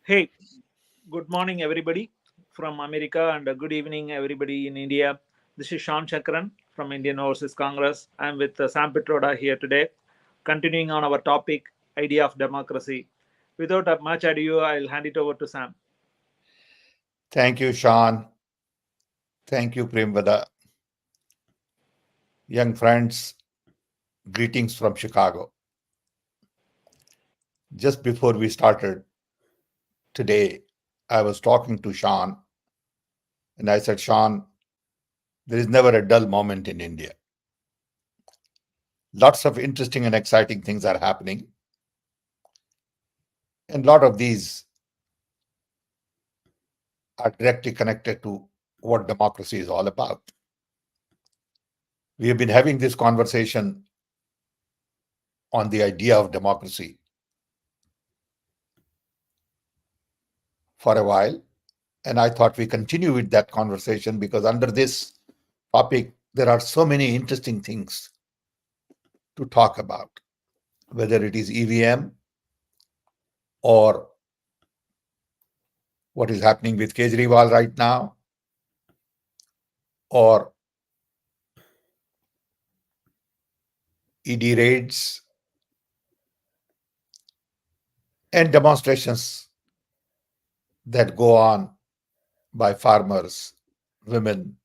Hey, good morning, everybody from America, and good evening, everybody in India. This is Sean Chakran from Indian Overseas Congress. I'm with Sam Pitroda here today, continuing on our topic, idea of democracy. Without much ado, I'll hand it over to Sam. Thank you, Sean. Thank you, 𝗂𝗵𝗂𝗃. Young friends, greetings from Chicago. Just before we started today, I was talking to Sean, and I said, Sean, there is never a dull moment in India. Lots of interesting and exciting things are happening. And a lot of these are directly connected to what democracy is all about. We have been having this conversation on the idea of democracy for a while. And I thought we continue with that conversation because under this topic, there are so many interesting things to talk about, whether it is EVM or what is happening with Kejriwal right now, or ED raids and demonstrations that go on by farmers, women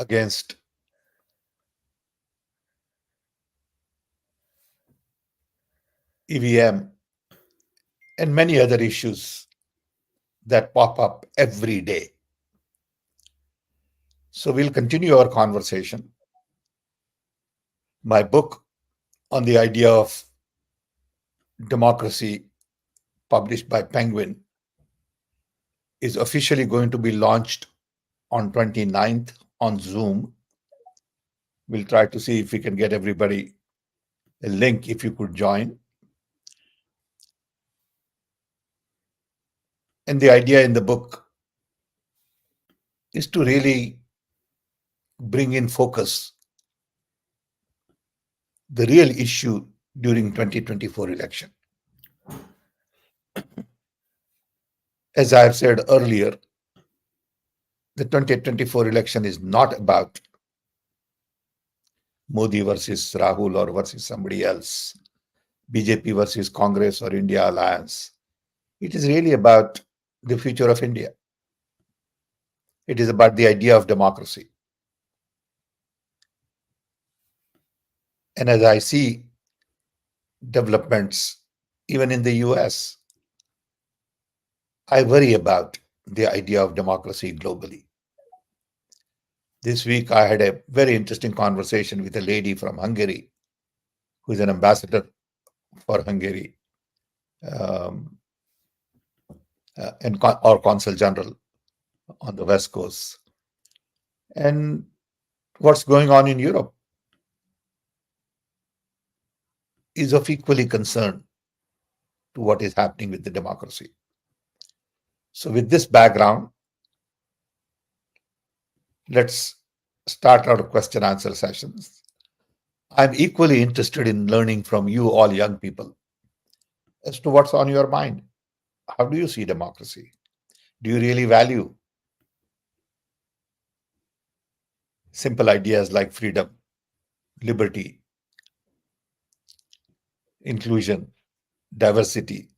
against EVM and many other issues that pop up every day. So we'll continue our conversation. My book on the idea of democracy, published by Penguin, is officially going to be launched on 29th on Zoom. We'll try to see if we can get everybody a link if you could join. And the idea in the book is to really bring in focus the real issue during 2024 election. As I have said earlier, the 2024 election is not about Modi versus Rahul or versus somebody else, BJP versus Congress or India alliance. It is really about the future of India. It is about the idea of democracy. And as I see developments, even in the US, I worry about the idea of democracy globally. This week, I had a very interesting conversation with a lady from Hungary, who is an ambassador for Hungary or consul general on the West Coast. And what's going on in Europe is of equally concern to what is happening with the democracy. So with this background, let's start our question answer sessions. I'm equally interested in learning from you all young people as to what's on your mind. How do you see democracy? Do you really value simple ideas like freedom, liberty, inclusion, diversity?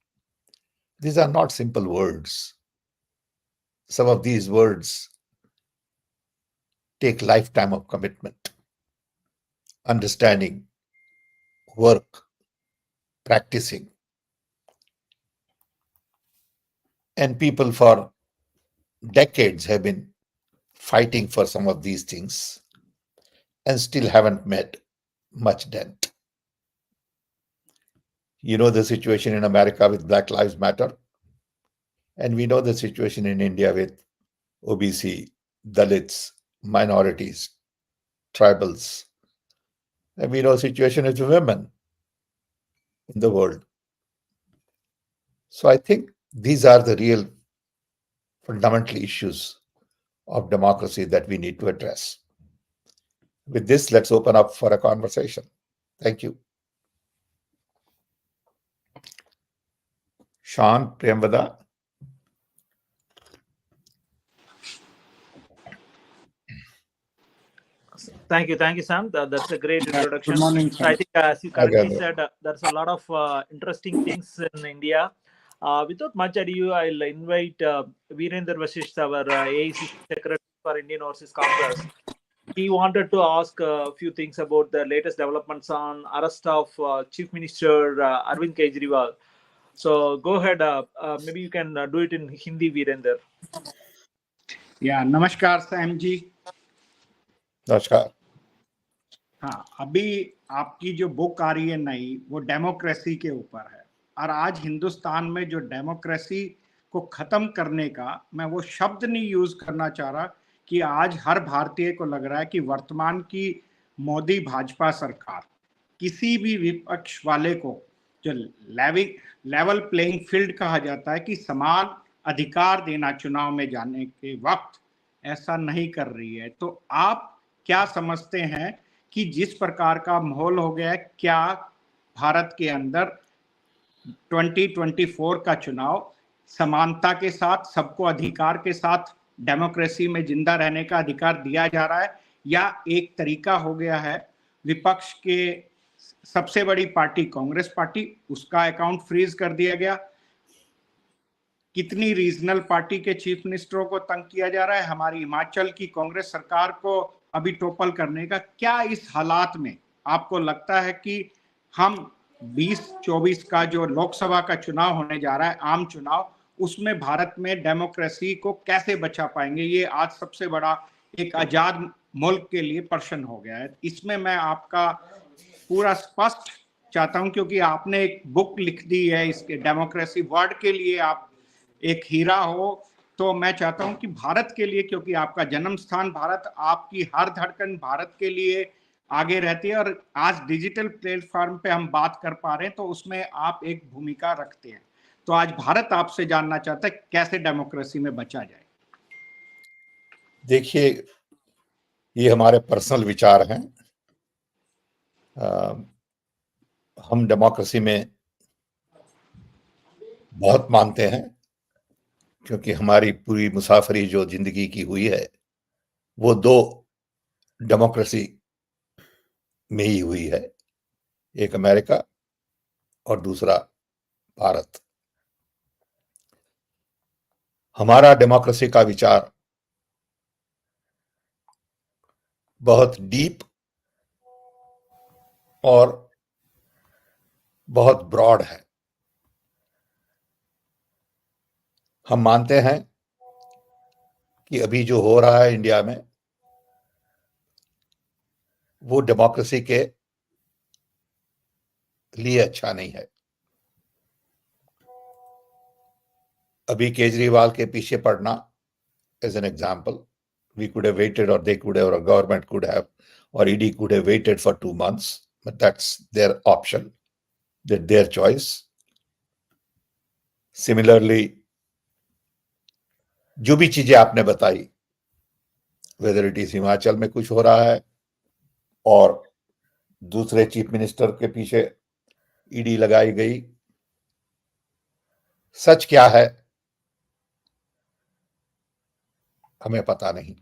These are not simple words. Some of these words take lifetime of commitment, understanding, work, practicing. And people for decades have been fighting for some of these things and still haven't made much dent. You know the situation in America with Black Lives Matter, and we know the situation in India with OBC, Dalits, minorities, tribals, and we know the situation with women in the world. So I think these are the real fundamental issues of democracy that we need to address. With this, let's open up for a conversation. Thank you. 𝗂𝗵𝗶𝗴। Thank you, Sam. That's a great introduction. Good morning, So I Sam. think, as you correctly Okay. said, there's a lot of interesting things in India. Without much ado, I'll invite 𝗂𝗲𝗺 Vasisht, our 𝗂𝗚𝐸 Secretary for Indian Overseas Congress. He wanted to ask a few things about the latest developments on arrest of Chief Minister Arvind Kejriwal. So go ahead. Maybe you can do it in Hindi, Virendra. या नमस्कार Sam जी। नमस्कार। हाँ, अभी आपकी जो book आ रही है नई, वो डेमोक्रेसी के ऊपर है, और आज हिंदुस्तान में जो डेमोक्रेसी को खत्म करने का, मैं वो शब्द नहीं यूज करना चाह रहा कि आज हर भारतीय को लग रहा है कि वर्तमान की मोदी भाजपा सरकार किसी भी विपक्ष वाले को, जो लेवल प्लेइंग फील्ड कहा जाता है कि समान अधिकार देना चुनाव में जाने के वक्त, ऐसा नहीं कर रही है। तो आप क्या समझते हैं कि जिस प्रकार का माहौल हो गया है, क्या भारत के अंदर 2024 का चुनाव समानता के साथ, सबको अधिकार के साथ डेमोक्रेसी में जिंदा रहने का अधिकार दिया जा रहा है, या एक तरीका हो गया है विपक्ष के सबसे बड़ी पार्टी कांग्रेस पार्टी, उसका अकाउंट फ्रीज कर दिया गया? कितनी रीजनल पार्टी के चीफ मिनिस्टरों को तंग किया जा रहा है, हमारी हिमाचल की कांग्रेस सरकार को अभी टोपल करने का। क्या इस हालात में आपको लगता है कि हम 2024 का जो लोकसभा का चुनाव होने जा रहा है, आम चुनाव, उसमें भारत में डेमोक्रेसी को कैसे बचा पाएंगे? ये आज सबसे बड़ा एक आजाद मुल्क के लिए प्रश्न हो गया है। इसमें मैं आपका पूरा स्पष्ट चाहता हूं, क्योंकि आपने एक बुक लिख दी है इसके डेमोक्रेसी वर्ड के लिए, आप एक हीरा हो। तो मैं चाहता हूं कि भारत के लिए, क्योंकि आपका जन्म स्थान भारत, आपकी हर धड़कन भारत के लिए आगे रहती है, और आज डिजिटल प्लेटफॉर्म पे हम बात कर पा रहे हैं, तो उसमें आप एक भूमिका रखते हैं। तो आज भारत आपसे जानना चाहता है कैसे डेमोक्रेसी में बचा जाए। देखिए, ये हमारे पर्सनल विचार हैं। हम डेमोक्रेसी में बहुत मानते हैं, क्योंकि हमारी पूरी मुसाफरी जो जिंदगी की हुई है, वो दो डेमोक्रेसी में ही हुई है, एक अमेरिका और दूसरा भारत। हमारा डेमोक्रेसी का विचार बहुत डीप और बहुत ब्रॉड है। हम मानते हैं कि अभी जो हो रहा है इंडिया में, वो डेमोक्रेसी के लिए अच्छा नहीं है। अभी केजरीवाल के पीछे पड़ना, as an example, we could have waited, or they could have, or a government could have, or ED could have waited for 2 months, but that's their option, that's their choice. Similarly, जो भी चीजें आपने बताई, whether it is Himachal में कुछ हो रहा है और दूसरे चीफ मिनिस्टर के पीछे ईडी लगाई गई, सच क्या है हमें पता नहीं,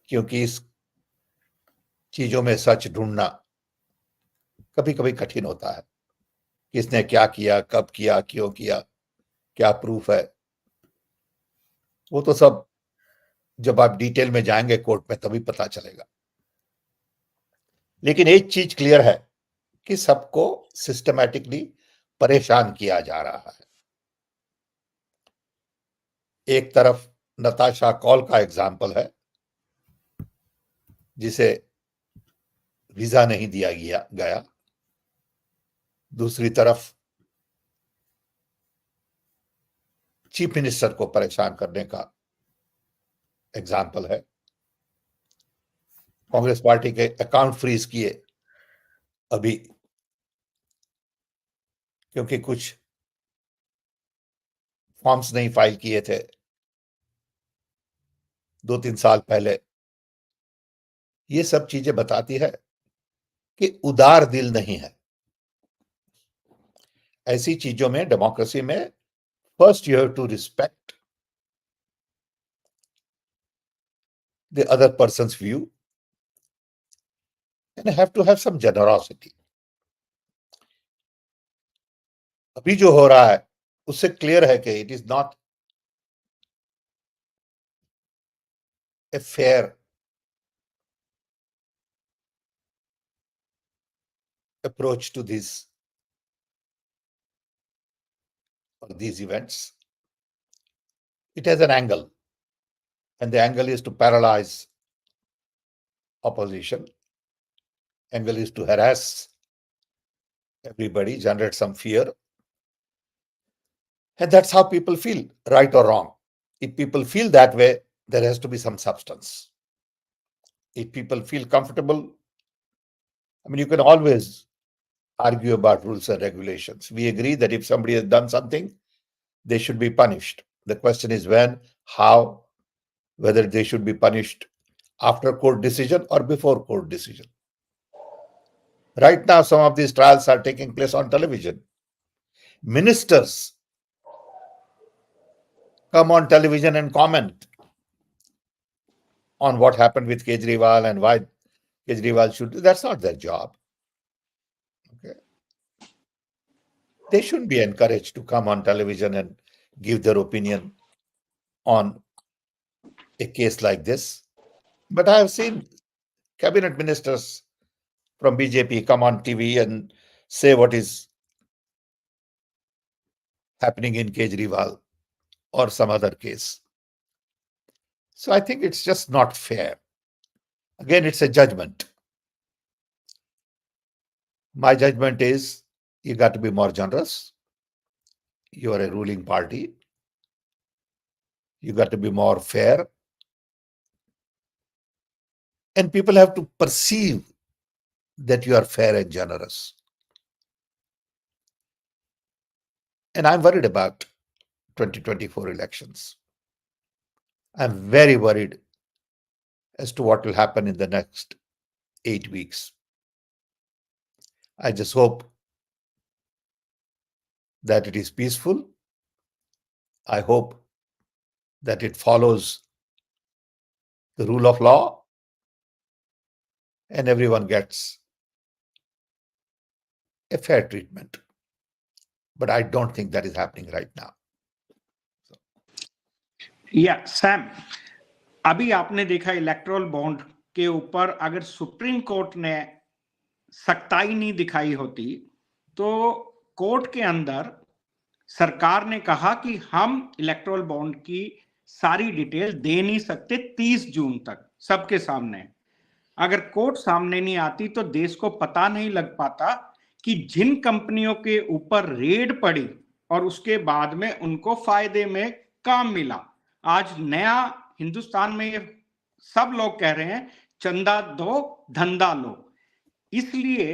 क्योंकि इस चीजों में सच ढूंढना कभी कभी कठिन होता है। किसने क्या किया, कब किया, क्यों किया, क्या प्रूफ है, वो तो सब जब आप डिटेल में जाएंगे कोर्ट में तभी पता चलेगा। लेकिन एक चीज क्लियर है कि सबको सिस्टमैटिकली परेशान किया जा रहा है। एक तरफ नताशा कॉल का एग्जाम्पल है, जिसे वीजा नहीं दिया गया। दूसरी तरफ चीफ मिनिस्टर को परेशान करने का एग्जाम्पल है। कांग्रेस पार्टी के अकाउंट फ्रीज किए अभी, क्योंकि कुछ फॉर्म्स नहीं फाइल किए थे 2-3 साल पहले। ये सब चीजें बताती है कि उदार दिल नहीं है। ऐसी चीजों में, डेमोक्रेसी में, first you have to respect the other person's view and have to have some generosity. अभी जो हो रहा है उससे क्लियर है कि it is not a fair approach to these events. It has an angle, and the angle is to paralyze opposition. Angle is to harass everybody, generate some fear, and that's how people feel, right or wrong. If people feel that way, there has to be some substance. If people feel comfortable, I mean, you can always argue about rules and regulations. We agree that if somebody has done something, they should be punished. The question is when, how, whether they should be punished after court decision or before court decision. Right now, some of these trials are taking place on television. Ministers come on television and comment on what happened with Kejriwal and why Kejriwal should do. That's not their job. Okay. They shouldn't be encouraged to come on television and give their opinion on a case like this. But I have seen cabinet ministers from BJP come on TV and say what is happening in Kejriwal or some other case. So I think it's just not fair. Again, it's a judgment. My judgment is you got to be more generous. You are a ruling party. You got to be more fair. And people have to perceive that you are fair and generous. And I'm worried about 2024 elections. I'm very worried as to what will happen in the next 8 weeks. I just hope that it is peaceful. I hope that it follows the rule of law and everyone gets a fair treatment. But I don't think that is happening right now. या Sam, अभी आपने देखा electoral bond के ऊपर अगर supreme court ने सख्ताई नहीं दिखाई होती तो कोर्ट के अंदर सरकार ने कहा कि हम इलेक्टोरल बॉन्ड की सारी डिटेल दे नहीं सकते 30 जून तक सबके सामने। अगर कोर्ट सामने नहीं आती तो देश को पता नहीं लग पाता कि जिन कंपनियों के ऊपर रेड पड़ी और उसके बाद में उनको फायदे में काम मिला। आज नया हिंदुस्तान में ये सब लोग कह रहे हैं चंदा दो धंधा लो। इसलिए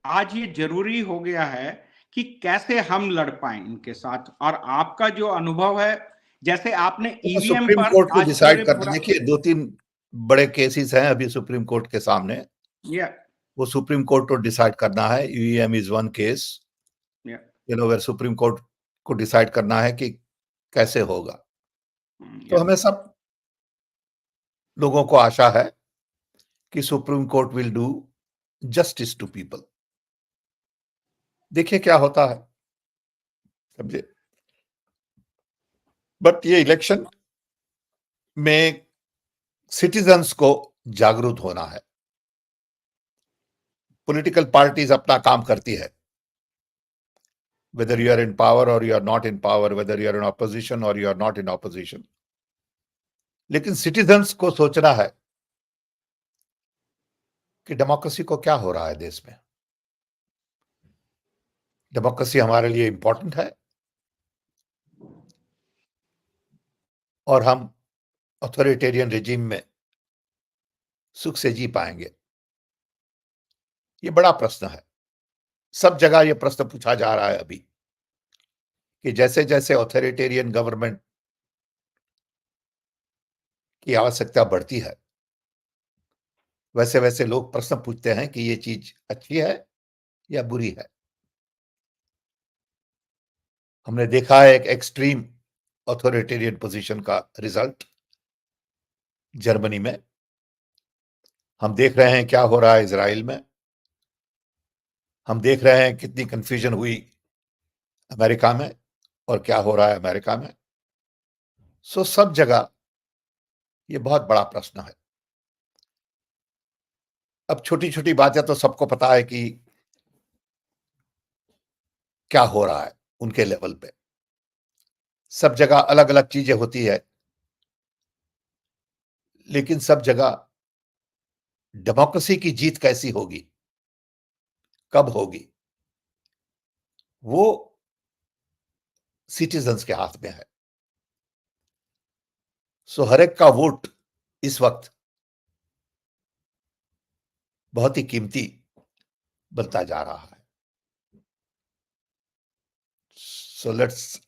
आज ये जरूरी हो गया है कि कैसे हम लड़ पाए इनके साथ। और आपका जो अनुभव है, जैसे आपने ईवीएम सुप्रीम पर कोर्ट को आज डिसाइड पूरे करना, देखिए 2-3 बड़े केसेस हैं अभी सुप्रीम कोर्ट के सामने। वो सुप्रीम कोर्ट को डिसाइड करना है। EVM is one case, where Supreme Court को डिसाइड करना है कि कैसे होगा। तो हमें सब लोगों को आशा है कि Supreme Court will do justice to people. देखिए क्या होता है, समझे। बट ये इलेक्शन में सिटीजन्स को जागरूक होना है। पॉलिटिकल पार्टीज अपना काम करती है, whether you are in power or you are not in power, whether you are in opposition or you are not in opposition. लेकिन सिटीजन्स को सोचना है कि डेमोक्रेसी को क्या हो रहा है देश में। डेमोक्रेसी हमारे लिए इंपॉर्टेंट है और हम ऑथोरिटेरियन रिजीम में सुख से जी पाएंगे। ये बड़ा प्रश्न है। सब जगह ये प्रश्न पूछा जा रहा है अभी कि जैसे जैसे ऑथोरिटेरियन गवर्नमेंट की आवश्यकता बढ़ती है, वैसे वैसे लोग प्रश्न पूछते हैं कि ये चीज अच्छी है या बुरी है। हमने देखा है एक एक्सट्रीम ऑथोरिटेरियन पोजीशन का रिजल्ट जर्मनी में। हम देख रहे हैं क्या हो रहा है इजराइल में। हम देख रहे हैं कितनी कंफ्यूजन हुई अमेरिका में और क्या हो रहा है अमेरिका में। सो सब जगह ये बहुत बड़ा प्रश्न है। अब छोटी छोटी बातें तो सबको पता है कि क्या हो रहा है उनके लेवल पे। सब जगह अलग अलग चीजें होती है, लेकिन सब जगह डेमोक्रेसी की जीत कैसी होगी, कब होगी, वो सिटीजन्स के हाथ में है। सो हर एक का वोट इस वक्त बहुत ही कीमती बनता जा रहा है। So let's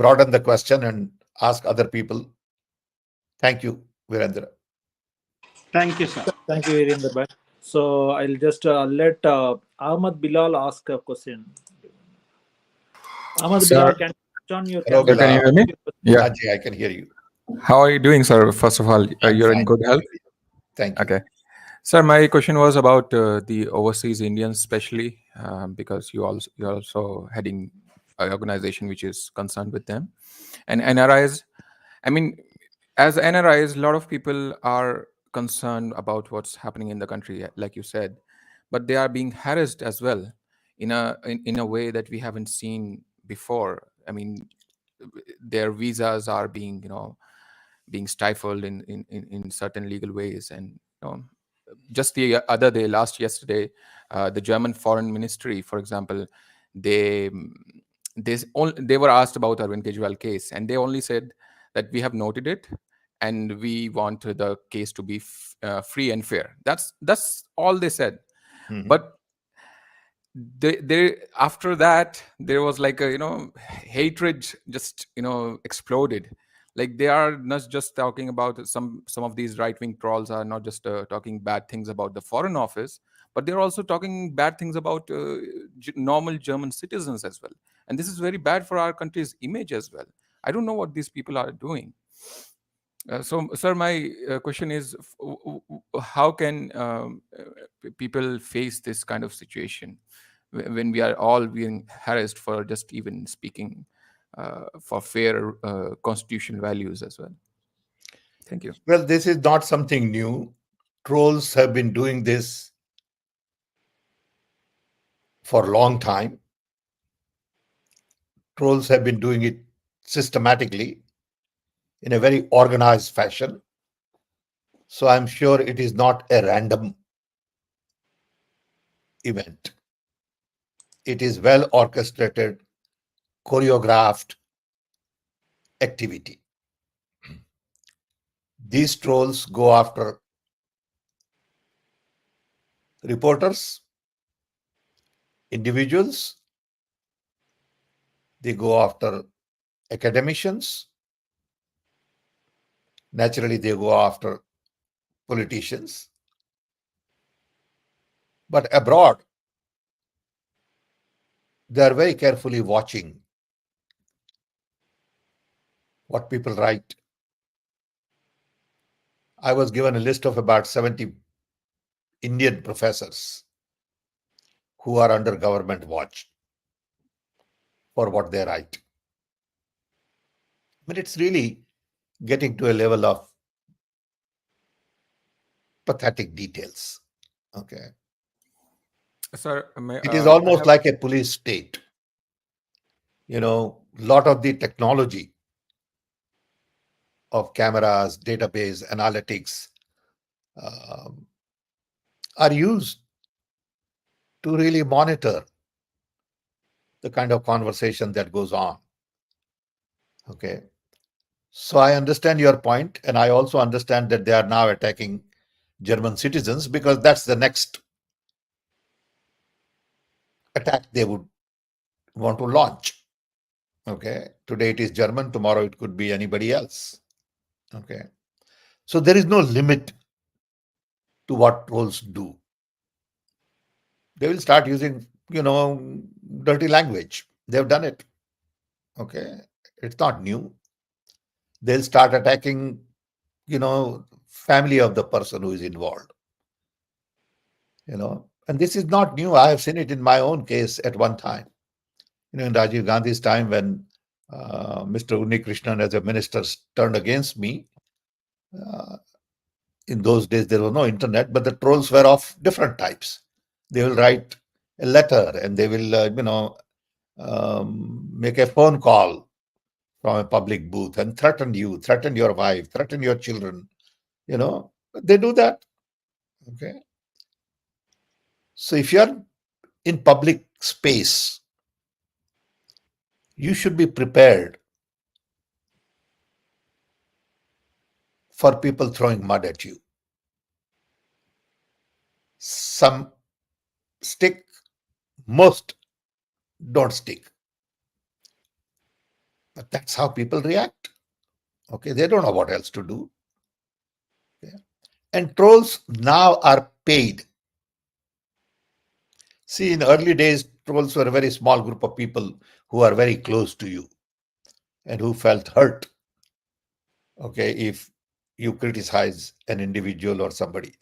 broaden the question and ask other people. Thank you, Virendra. Thank you, sir. Thank you, Virendra bhai. So I'll just let 𝗂𝗲𝗺𝗏 ask a question. 𝗂𝗲𝗺𝗏, can you turn on your Hello, camera? Can you hear me? Yeah. Ajay, I can hear you. How are you doing, sir? First of all, I'm you're in fine. good health? Thank you. Okay. Sir, my question was about the overseas Indians, especially because you're also heading an organization which is concerned with them. And NRIs, I mean, as NRIs, a lot of people are concerned about what's happening in the country, like you said, but they are being harassed as well in a way that we haven't seen before. I mean, their visas are being being stifled in certain legal ways. And just the other day, yesterday, the German foreign ministry, for example, they were asked about 𝗂𝗏𝗃𝗃𝗃𝗃 case, and they only said that we have noted it and we want the case to be free and fair. That's all they said. Mhm. But they after that there was like a hatred just exploded. Like, they are not just talking about some of these right-wing trolls are not just talking bad things about the foreign office, but they're also talking bad things about normal German citizens as well. And this is very bad for our country's image as well. I don't know what these people are doing. So, sir, my question is, how can people face this kind of situation when we are all being harassed for just even speaking for fair constitutional values as well? Thank you. Well, this is not something new. Trolls have been doing this for a long time. Trolls have been doing it systematically in a very organized fashion. So I'm sure it is not a random event. It is well orchestrated, choreographed activity. These trolls go after reporters, individuals, they go after academicians, naturally they go after politicians. But abroad, they are very carefully watching what people write. I was given a list of about 70 Indian professors who are under government watch for what they write. But it's really getting to a level of pathetic details. Okay. Sir, It is almost like a police state. Lot of the technology of cameras, database, analytics are used to really monitor the kind of conversation that goes on. Okay. So I understand your point, and I also understand that they are now attacking German citizens because that's the next attack they would want to launch. Okay. Today it is German, tomorrow it could be anybody else. Okay. So there is no limit to what trolls do. They will start using, dirty language. They've done it. Okay. It's not new. They'll start attacking, family of the person who is involved. And this is not new. I have seen it in my own case at one time. In Rajiv Gandhi's time, when Mr. Unnikrishnan as a minister turned against me, in those days there was no internet, but the trolls were of different types. They will write a letter and they will, make a phone call from a public booth and threaten you, threaten your wife, threaten your children. They do that. Okay. So if you're in public space, you should be prepared for people throwing mud at you. Some stick, most don't stick. But that's how people react. Okay, they don't know what else to do. Okay. And trolls now are paid. See, in early days, trolls were a very small group of people who are very close to you and who felt hurt, okay, if you criticize an individual or somebody.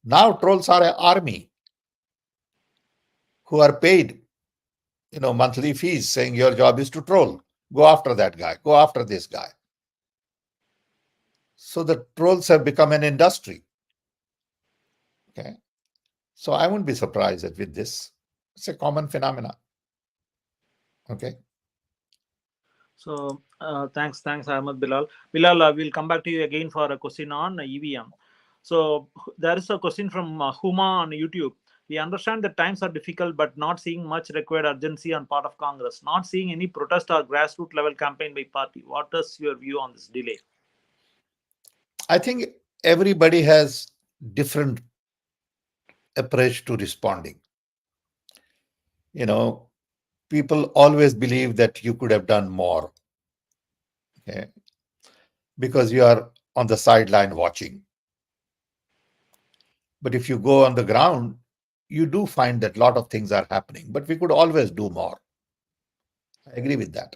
Now trolls are an army who are paid, monthly fees, saying your job is to troll. Go after that guy. Go after this guy. So the trolls have become an industry. Okay. So I wouldn't be surprised with this. It's a common phenomenon. Okay. So thanks, Ahmed Bilal. Bilal, we'll come back to you again for a question on EVM. So there is a question from Huma on YouTube. We understand that times are difficult, but not seeing much required urgency on part of Congress. Not seeing any protest or grassroots level campaign by party. What is your view on this delay? I think everybody has different approach to responding. People always believe that you could have done more. Okay. Because you are on the sideline watching. But if you go on the ground, you do find that a lot of things are happening, but we could always do more. I agree with that.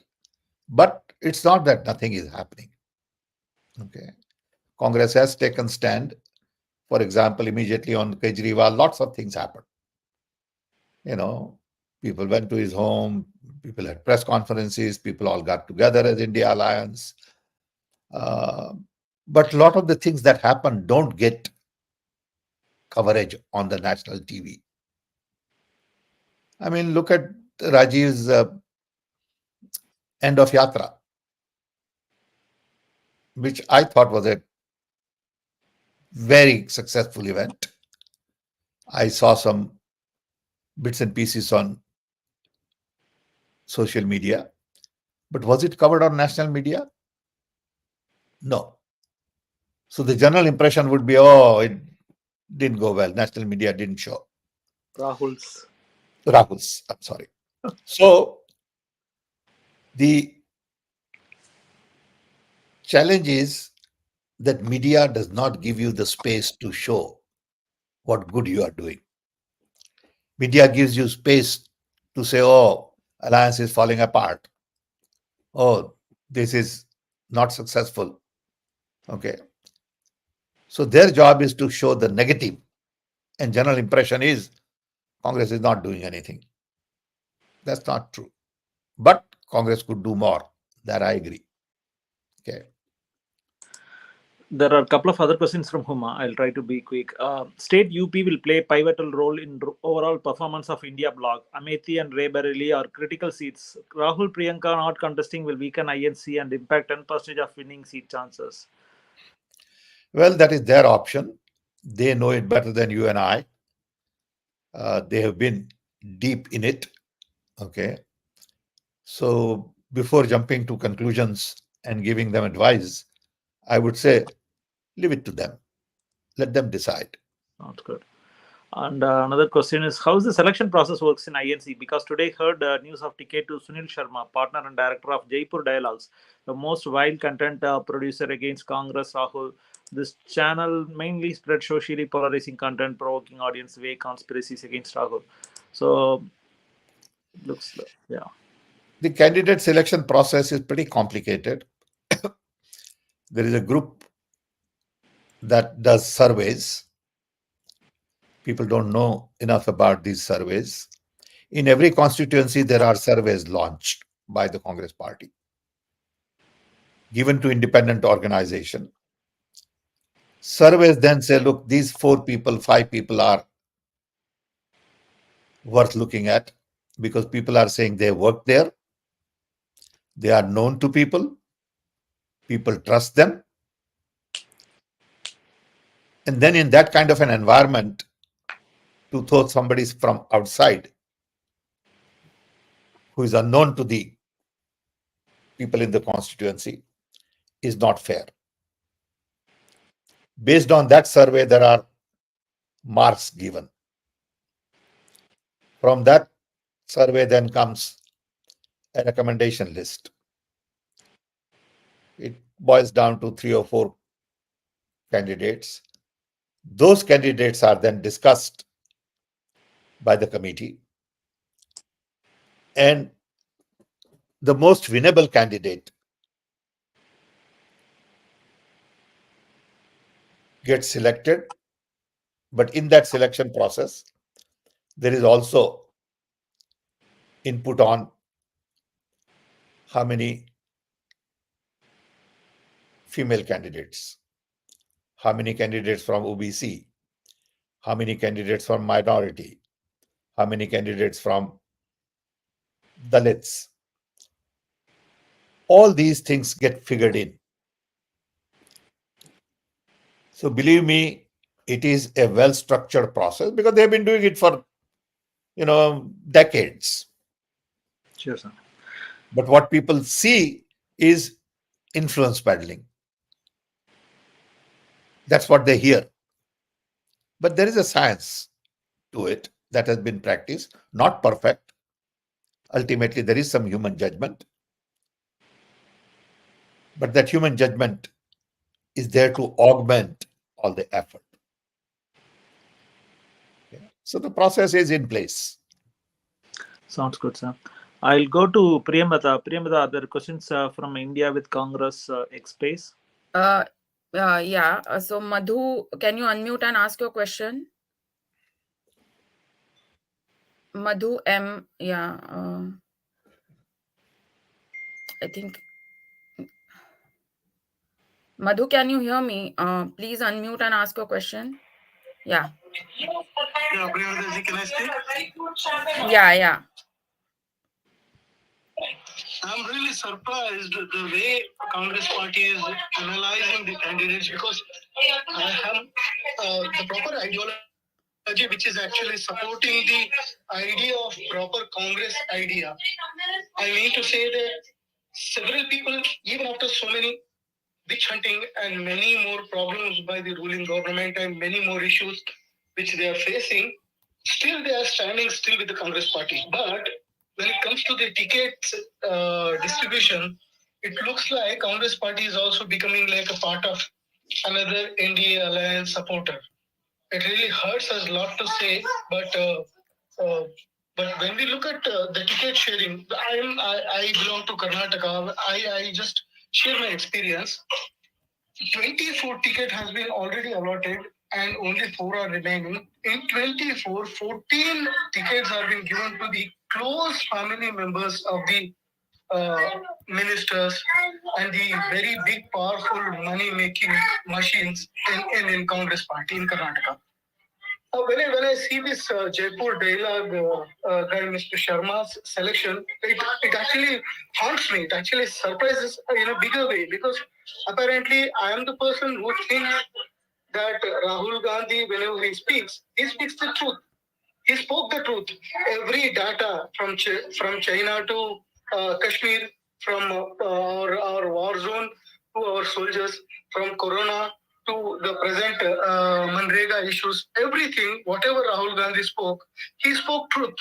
But it's not that nothing is happening. Okay. Congress has taken stand. For example, immediately on Kejriwal, lots of things happened. People went to his home, people had press conferences, people all got together as India Alliance. But a lot of the things that happen don't get coverage on the national TV. I mean, look at Rajiv's end of Yatra, which I thought was a very successful event. I saw some bits and pieces on social media, but was it covered on national media? No. So the general impression would be, oh, it didn't go well. National media didn't show. Rahul's, I'm sorry. So the challenge is that media does not give you the space to show what good you are doing. Media gives you space to say, oh, alliance is falling apart. Oh, this is not successful. Okay. So their job is to show the negative. And general impression is Congress is not doing anything. That's not true. But Congress could do more. That I agree. Okay. There are a couple of other questions from Huma. I'll try to be quick. State UP will play a pivotal role in overall performance of India bloc. Amethi and Rae-Bareli are critical seats. Rahul Priyanka not contesting will weaken INC and impact 10% of winning seat chances. Well, that is their option. They know it better than you and I. They have been deep in it. Okay. So before jumping to conclusions and giving them advice, I would say, leave it to them. Let them decide. Sounds good. And another question is, how is the selection process works in INC? Because today heard news of ticket to Sunil Sharma, partner and director of Jaipur Dialogues, the most vile content producer against Congress, Rahul. This channel mainly spread socially polarizing content, provoking audience way conspiracies against Rahul. So, looks like, yeah. The candidate selection process is pretty complicated. There is a group that does surveys. People don't know enough about these surveys. In every constituency, there are surveys launched by the Congress Party, given to independent organization. Surveys then say, look, these 4 people, 5 people are worth looking at because people are saying they work there. They are known to people. People trust them. And then in that kind of an environment, to throw somebody from outside who is unknown to the people in the constituency is not fair. Based on that survey, there are marks given. From that survey then comes a recommendation list. It boils down to 3 or 4 candidates. Those candidates are then discussed by the committee, and the most winnable candidate gets selected. But in that selection process, there is also input on how many female candidates, how many candidates from OBC, how many candidates from minority, how many candidates from Dalits. All these things get figured in. So believe me, it is a well-structured process because they've been doing it for, decades. Sure, sir. But what people see is influence peddling. That's what they hear. But there is a science to it that has been practiced, not perfect. Ultimately, there is some human judgment. But that human judgment is there to augment all the effort. Okay. So the process is in place. Sounds good, sir. I'll go to Priyamada. Priyamada, are there questions from India with Congress X-Space? Yeah. So Madhu, can you unmute and ask your question? Madhu M. Yeah. I think. Madhu, can you hear me? Please unmute and ask your question. Yeah. Yeah, Priyamada, can I speak? Yeah. I'm really surprised the way Congress Party is analyzing the candidates because I have the proper ideology which is actually supporting the idea of proper Congress idea. I mean to say that several people, even after so many witch hunting and many more problems by the ruling government and many more issues which they are facing, still they are standing still with the Congress Party. But when it comes to the tickets distribution, it looks like Congress Party is also becoming like a part of another NDA alliance supporter. It really hurts us a lot to say, but when we look at the ticket sharing, I belong to Karnataka. I just share my experience. 24 ticket has been already allotted and only 4 are remaining. In 24, 14 tickets have been given to the close family members of the ministers and the very big powerful money making machines in Congress party in Karnataka. When I see this Jaipur dialogue guy, Mr. Sharma's selection, it actually haunts me. It actually surprises in a bigger way because apparently I am the person who thinks that Rahul Gandhi, whenever he speaks the truth. He spoke the truth. Every data from China to Kashmir, from our war zone to our soldiers, from Corona to the present Manrega issues, everything, whatever Rahul Gandhi spoke, he spoke truth.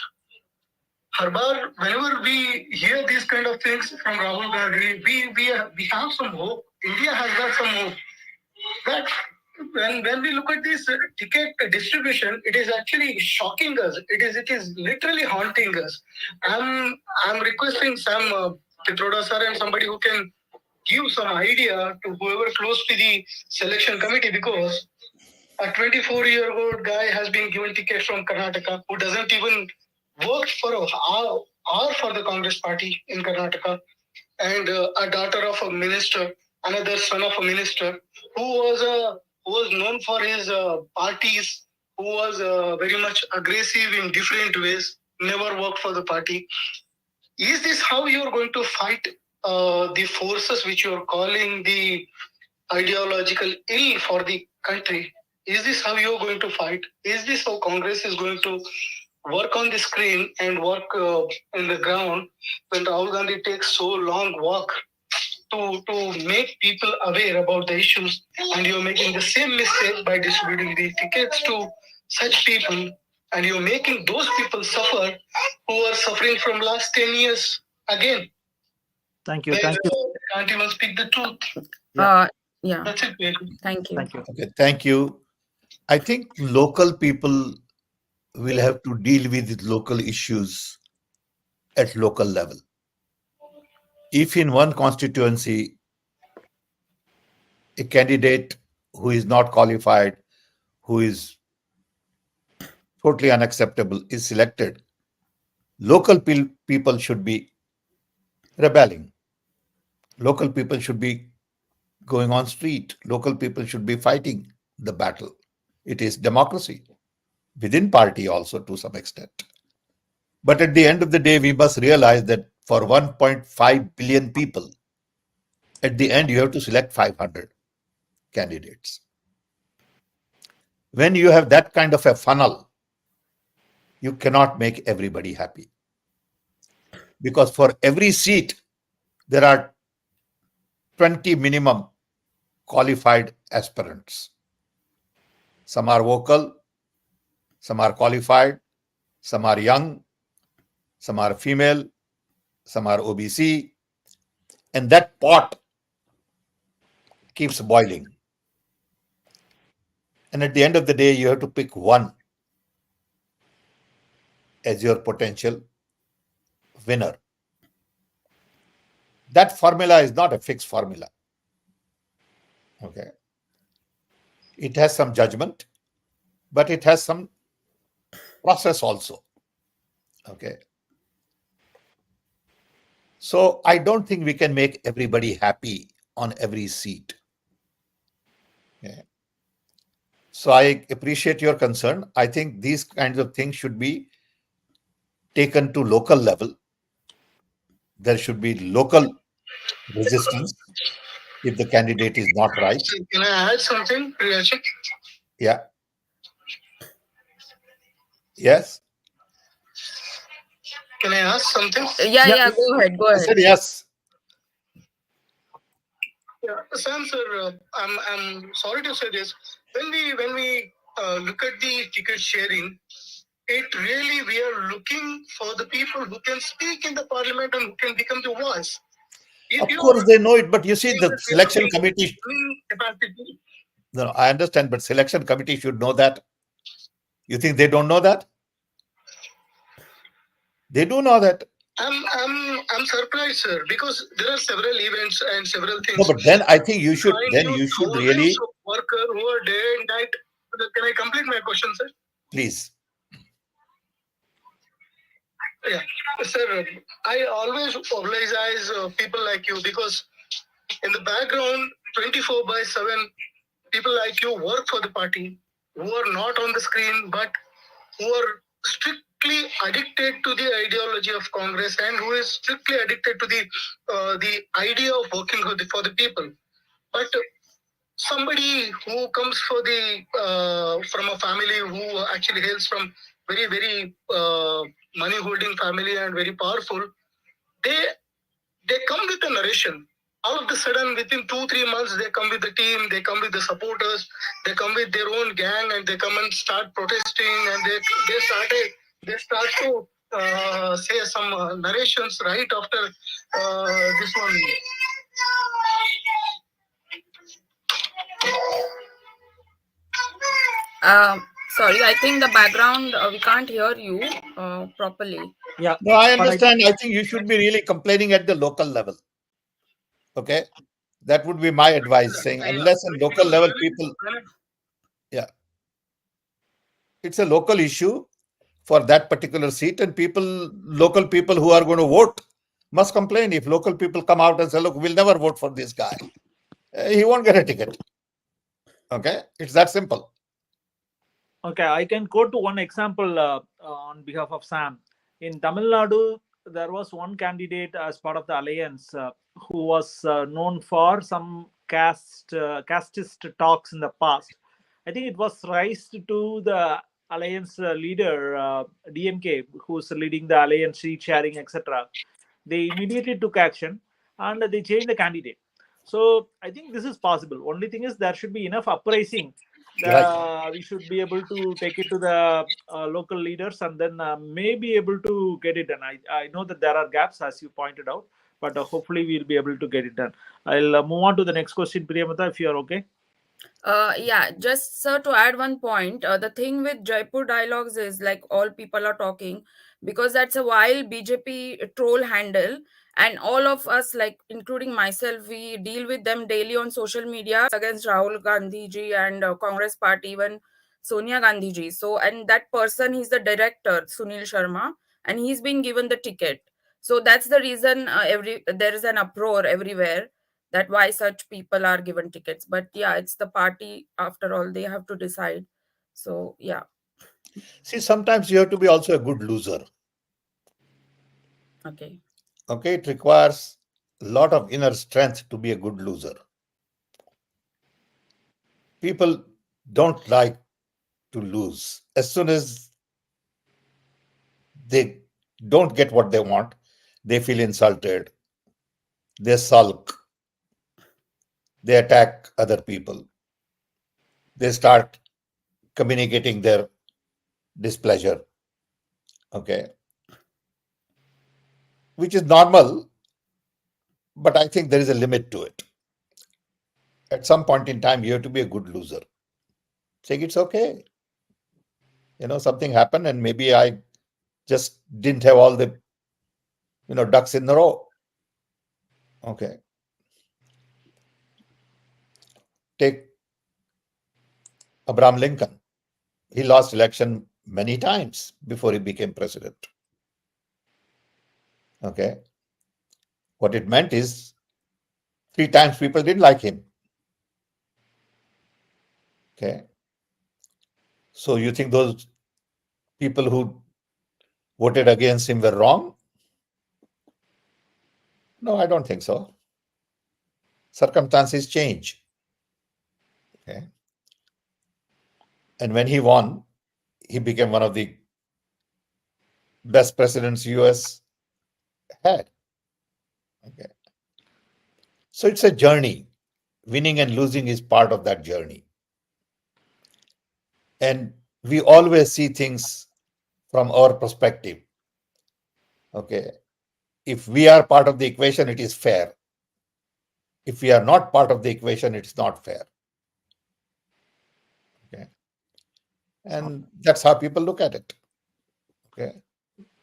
Harbar, whenever we hear these kind of things from Rahul Gandhi, we have some hope. India has got some hope that when we look at this ticket distribution, it is actually shocking us. It is literally haunting us. I'm requesting some 𝗃𝗏𝗺 sir and somebody who can give some idea to whoever close to the selection committee, because a 24-year-old guy has been given tickets from Karnataka who doesn't even work for or for the Congress party in Karnataka, and a daughter of a minister, another son of a minister, who was known for his parties, who was very much aggressive in different ways, never worked for the party. Is this how you are going to fight the forces which you are calling the ideological ill for the country? Is this how you are going to fight? Is this how Congress is going to work on the screen and work in the ground when Rahul Gandhi takes so long walk to make people aware about the issues, and you're making the same mistake by distributing the tickets to such people, and you're making those people suffer who are suffering from last 10 years again. Thank you. Thank you. They can't even speak the truth. Yeah. That's it. Thank you. Thank you. Okay, thank you. I think local people will have to deal with local issues at local level. If in one constituency, a candidate who is not qualified, who is totally unacceptable, is selected, local people should be rebelling. Local people should be going on street. Local people should be fighting the battle. It is democracy within party also to some extent. But at the end of the day, we must realize that for 1.5 billion people, at the end, you have to select 500 candidates. When you have that kind of a funnel, you cannot make everybody happy. Because for every seat, there are 20 minimum qualified aspirants. Some are vocal, some are qualified, some are young, some are female, some are OBC, and that pot keeps boiling. And at the end of the day, you have to pick one as your potential winner. That formula is not a fixed formula. Okay. It has some judgment, but it has some process also. Okay. So I don't think we can make everybody happy on every seat. Okay. So I appreciate your concern. I think these kinds of things should be taken to local level. There should be local resistance if the candidate is not right. Can I add something, Priyachik? Yeah. Yes. Can I ask something? Yeah. Go ahead. I said yes. Yeah, Sam sir, I'm sorry to say this. When we look at the ticket sharing, it really, we are looking for the people who can speak in the parliament and who can become the voice. Of course they know it, but you see the selection committee. Capacity. No, I understand, but selection committee should know that. You think they don't know that? They do know that. I'm surprised, sir, because there are several events and several things. No, but then I think you should. Then you should really. Worker who are day and night. Can I complete my question, sir? Please. Yeah, sir. I always apologize people like you, because in the background, 24/7, people like you work for the party, who are not on the screen, but who are strictly addicted to the ideology of Congress, and who is strictly addicted to the idea of working for the people. But somebody who comes from a family who actually hails from very money holding family and very powerful, they come with a narration. All of a sudden, within 2-3 months, they come with the team, they come with the supporters, they come with their own gang, and they come and start protesting, and they start to say some narrations right after this one. Sorry, I think the background, we can't hear you properly. Yeah. No, I but understand. I think you should be really complaining at the local level. Okay. That would be my advice, saying unless at local level people, yeah, it's a local issue for that particular seat, and local people who are going to vote must complain. If local people come out and say, look, we'll never vote for this guy, he won't get a ticket. Okay. It's that simple. Okay, I can quote to one example on behalf of Sam. In Tamil Nadu, there was one candidate as part of the alliance who was known for some casteist talks in the past. I think it was raised to the alliance leader, DMK, who's leading the alliance, seat sharing, etc. They immediately took action and they changed the candidate. So I think this is possible. Only thing is there should be enough uprising. Right. We should be able to take it to the local leaders and then may be able to get it done. I know that there are gaps, as you pointed out, but hopefully we'll be able to get it done. I'll move on to the next question, Priyamata, if you are okay. Yeah, just sir, to add one point, the thing with Jaipur dialogues is like all people are talking because that's a wild BJP troll handle, and all of us, like including myself, we deal with them daily on social media against Rahul Gandhi ji and Congress party, even Sonia Gandhi ji. So, and that person, he's the director, Sunil Sharma, and he's been given the ticket. So that's the reason there is an uproar everywhere, that why such people are given tickets. But yeah, it's the party, after all, they have to decide. So yeah. See, sometimes you have to be also a good loser. Okay. Okay. It requires a lot of inner strength to be a good loser. People don't like to lose. As soon as they don't get what they want, they feel insulted, they sulk, they attack other people, they start communicating their displeasure. Okay. Which is normal, but I think there is a limit to it. At some point in time, you have to be a good loser. Saying it's okay. Something happened and maybe I just didn't have all the, ducks in the row. Okay. Take Abraham Lincoln. He lost election many times before he became president. Okay. What it meant is 3 times people didn't like him. Okay. So you think those people who voted against him were wrong? No, I don't think so. Circumstances change. Okay. And when he won, he became one of the best presidents US had. Okay. So it's a journey. Winning and losing is part of that journey. And we always see things from our perspective. Okay. If we are part of the equation, it is fair. If we are not part of the equation, it's not fair. Okay. And that's how people look at it. Okay.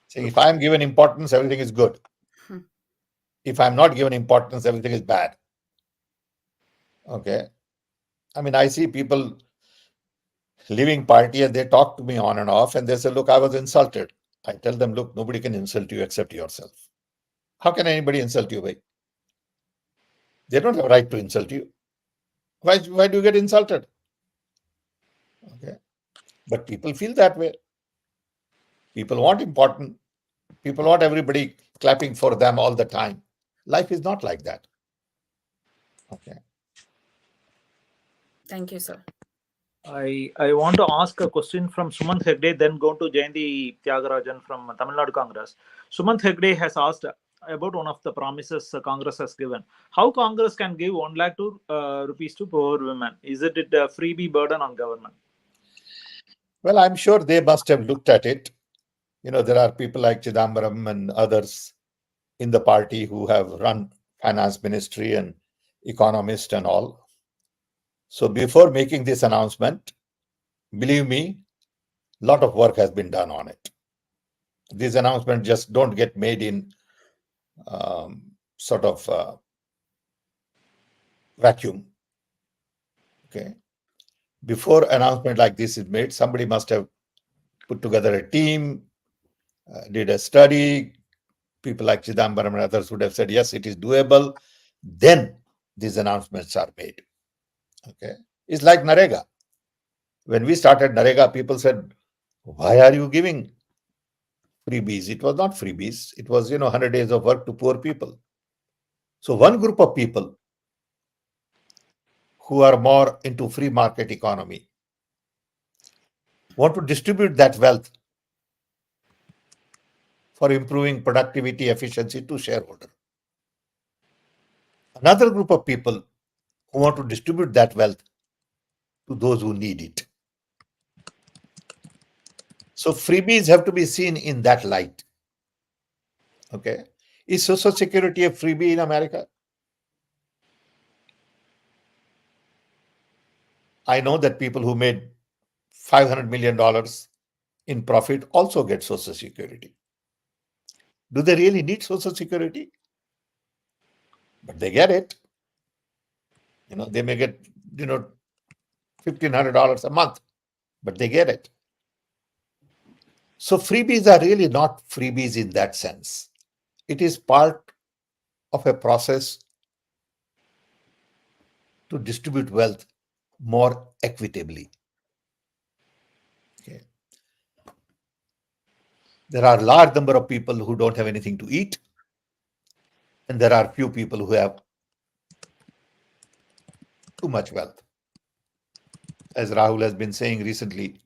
So if I'm given importance, everything is good. If I'm not given importance, everything is bad. Okay. I mean, I see people leaving party and they talk to me on and off and they say, look, I was insulted. I tell them, look, nobody can insult you except yourself. How can anybody insult you? Bhai? They don't have a right to insult you. Why do you get insulted? Okay. But people feel that way. People want important. People want everybody clapping for them all the time. Life is not like that. Okay. Thank you, sir. I want to ask a question from Sumant Hegde, then go to Jayanti Tyagarajan from Tamil Nadu Congress. Sumant Hegde has asked about one of the promises Congress has given. How Congress can give 1 lakh rupees to poor women? Is it a freebie burden on government? Well, I'm sure they must have looked at it. There are people like Chidambaram and others in the party who have run finance ministry and economist and all. So before making this announcement, believe me, a lot of work has been done on it. These announcements just don't get made in sort of vacuum. Okay. Before announcement like this is made, somebody must have put together a team, did a study. People like Chidambaram and others would have said, yes, it is doable. Then these announcements are made. Okay. It's like Narega. When we started Narega, people said, why are you giving freebies? It was not freebies. It was, 100 days of work to poor people. So one group of people who are more into free market economy want to distribute that wealth for improving productivity, efficiency to shareholder. Another group of people who want to distribute that wealth to those who need it. So freebies have to be seen in that light. Okay. Is Social Security a freebie in America? I know that people who made $500 million in profit also get Social Security. Do they really need Social Security? But they get it. They may get, $1,500 a month, but they get it. So freebies are really not freebies in that sense. It is part of a process to distribute wealth more equitably. Okay. There are a large number of people who don't have anything to eat, and there are few people who have too much wealth. As Rahul has been saying recently,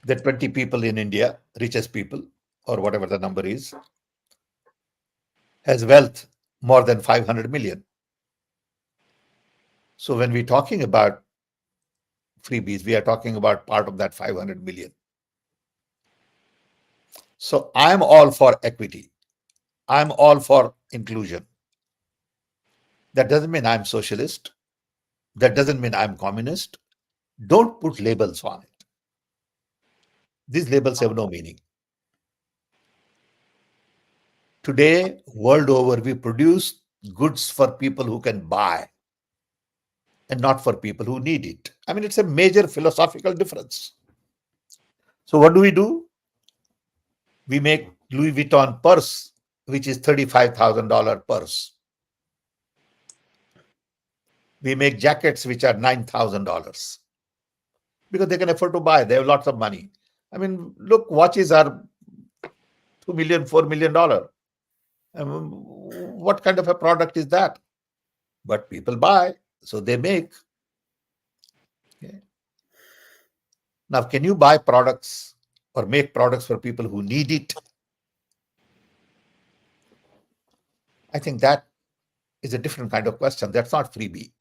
that 20 people in India, richest people, or whatever the number is, has wealth more than 500 million. So when we're talking about freebies, we are talking about part of that 500 million. So I'm all for equity. I'm all for inclusion. That doesn't mean I'm socialist. That doesn't mean I'm communist. Don't put labels on it. These labels have no meaning. Today, world over, we produce goods for people who can buy and not for people who need it. I mean, it's a major philosophical difference. So what do? We make Louis Vuitton purse, which is $35,000 purse. We make jackets which are $9,000 because they can afford to buy. They have lots of money. I mean, look, watches are $2 million, $4 million. What kind of a product is that? But people buy, so they make. Okay. Now, can you buy products or make products for people who need it? I think that is a different kind of question. That's not freebie.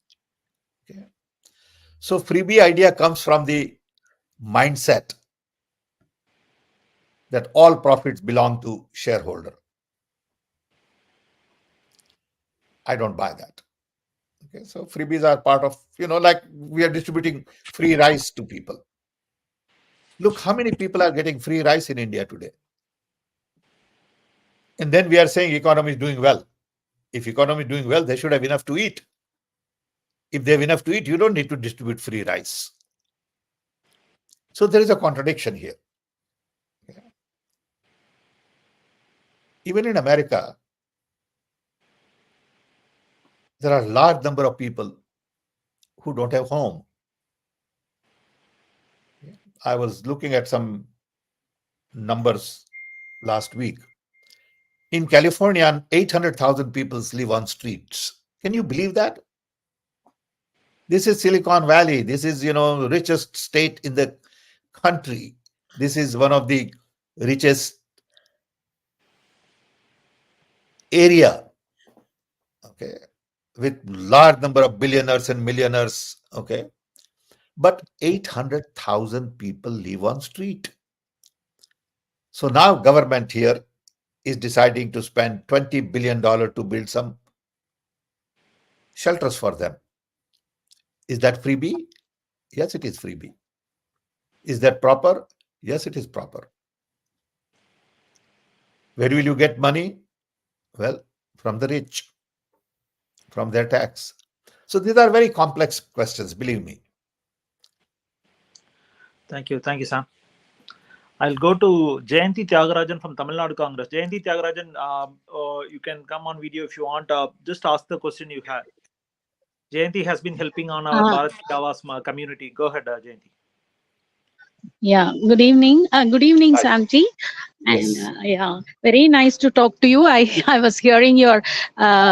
Okay. So freebie idea comes from the mindset that all profits belong to shareholder. I don't buy that. Okay, so freebies are part of, like we are distributing free rice to people. Look, how many people are getting free rice in India today? And then we are saying economy is doing well. If economy is doing well, they should have enough to eat. If they have enough to eat, you don't need to distribute free rice. So there is a contradiction here. Okay. Even in America, there are a large number of people who don't have home. I was looking at some numbers last week. In California, 800,000 people live on streets. Can you believe that? This is Silicon Valley. This is, richest state in the country. This is one of the richest area. Okay. With large number of billionaires and millionaires. Okay. But 800,000 people live on street. So now government here is deciding to spend $20 billion to build some shelters for them. Is that freebie? Yes, it is freebie. Is that proper? Yes, it is proper. Where will you get money? Well, from the rich, from their tax. So these are very complex questions, believe me. Thank you, Sam. I'll go to Jayanti Tyagarajan from Tamil Nadu Congress. Jayanti Tyagarajan, you can come on video if you want. Just ask the question you have. Jayanti has been helping on our Bharat Avas community. Go ahead, Jayanti. Yeah, good evening. Good evening, Hi. Samji. And Yes. yeah, very nice to talk to you. I was hearing your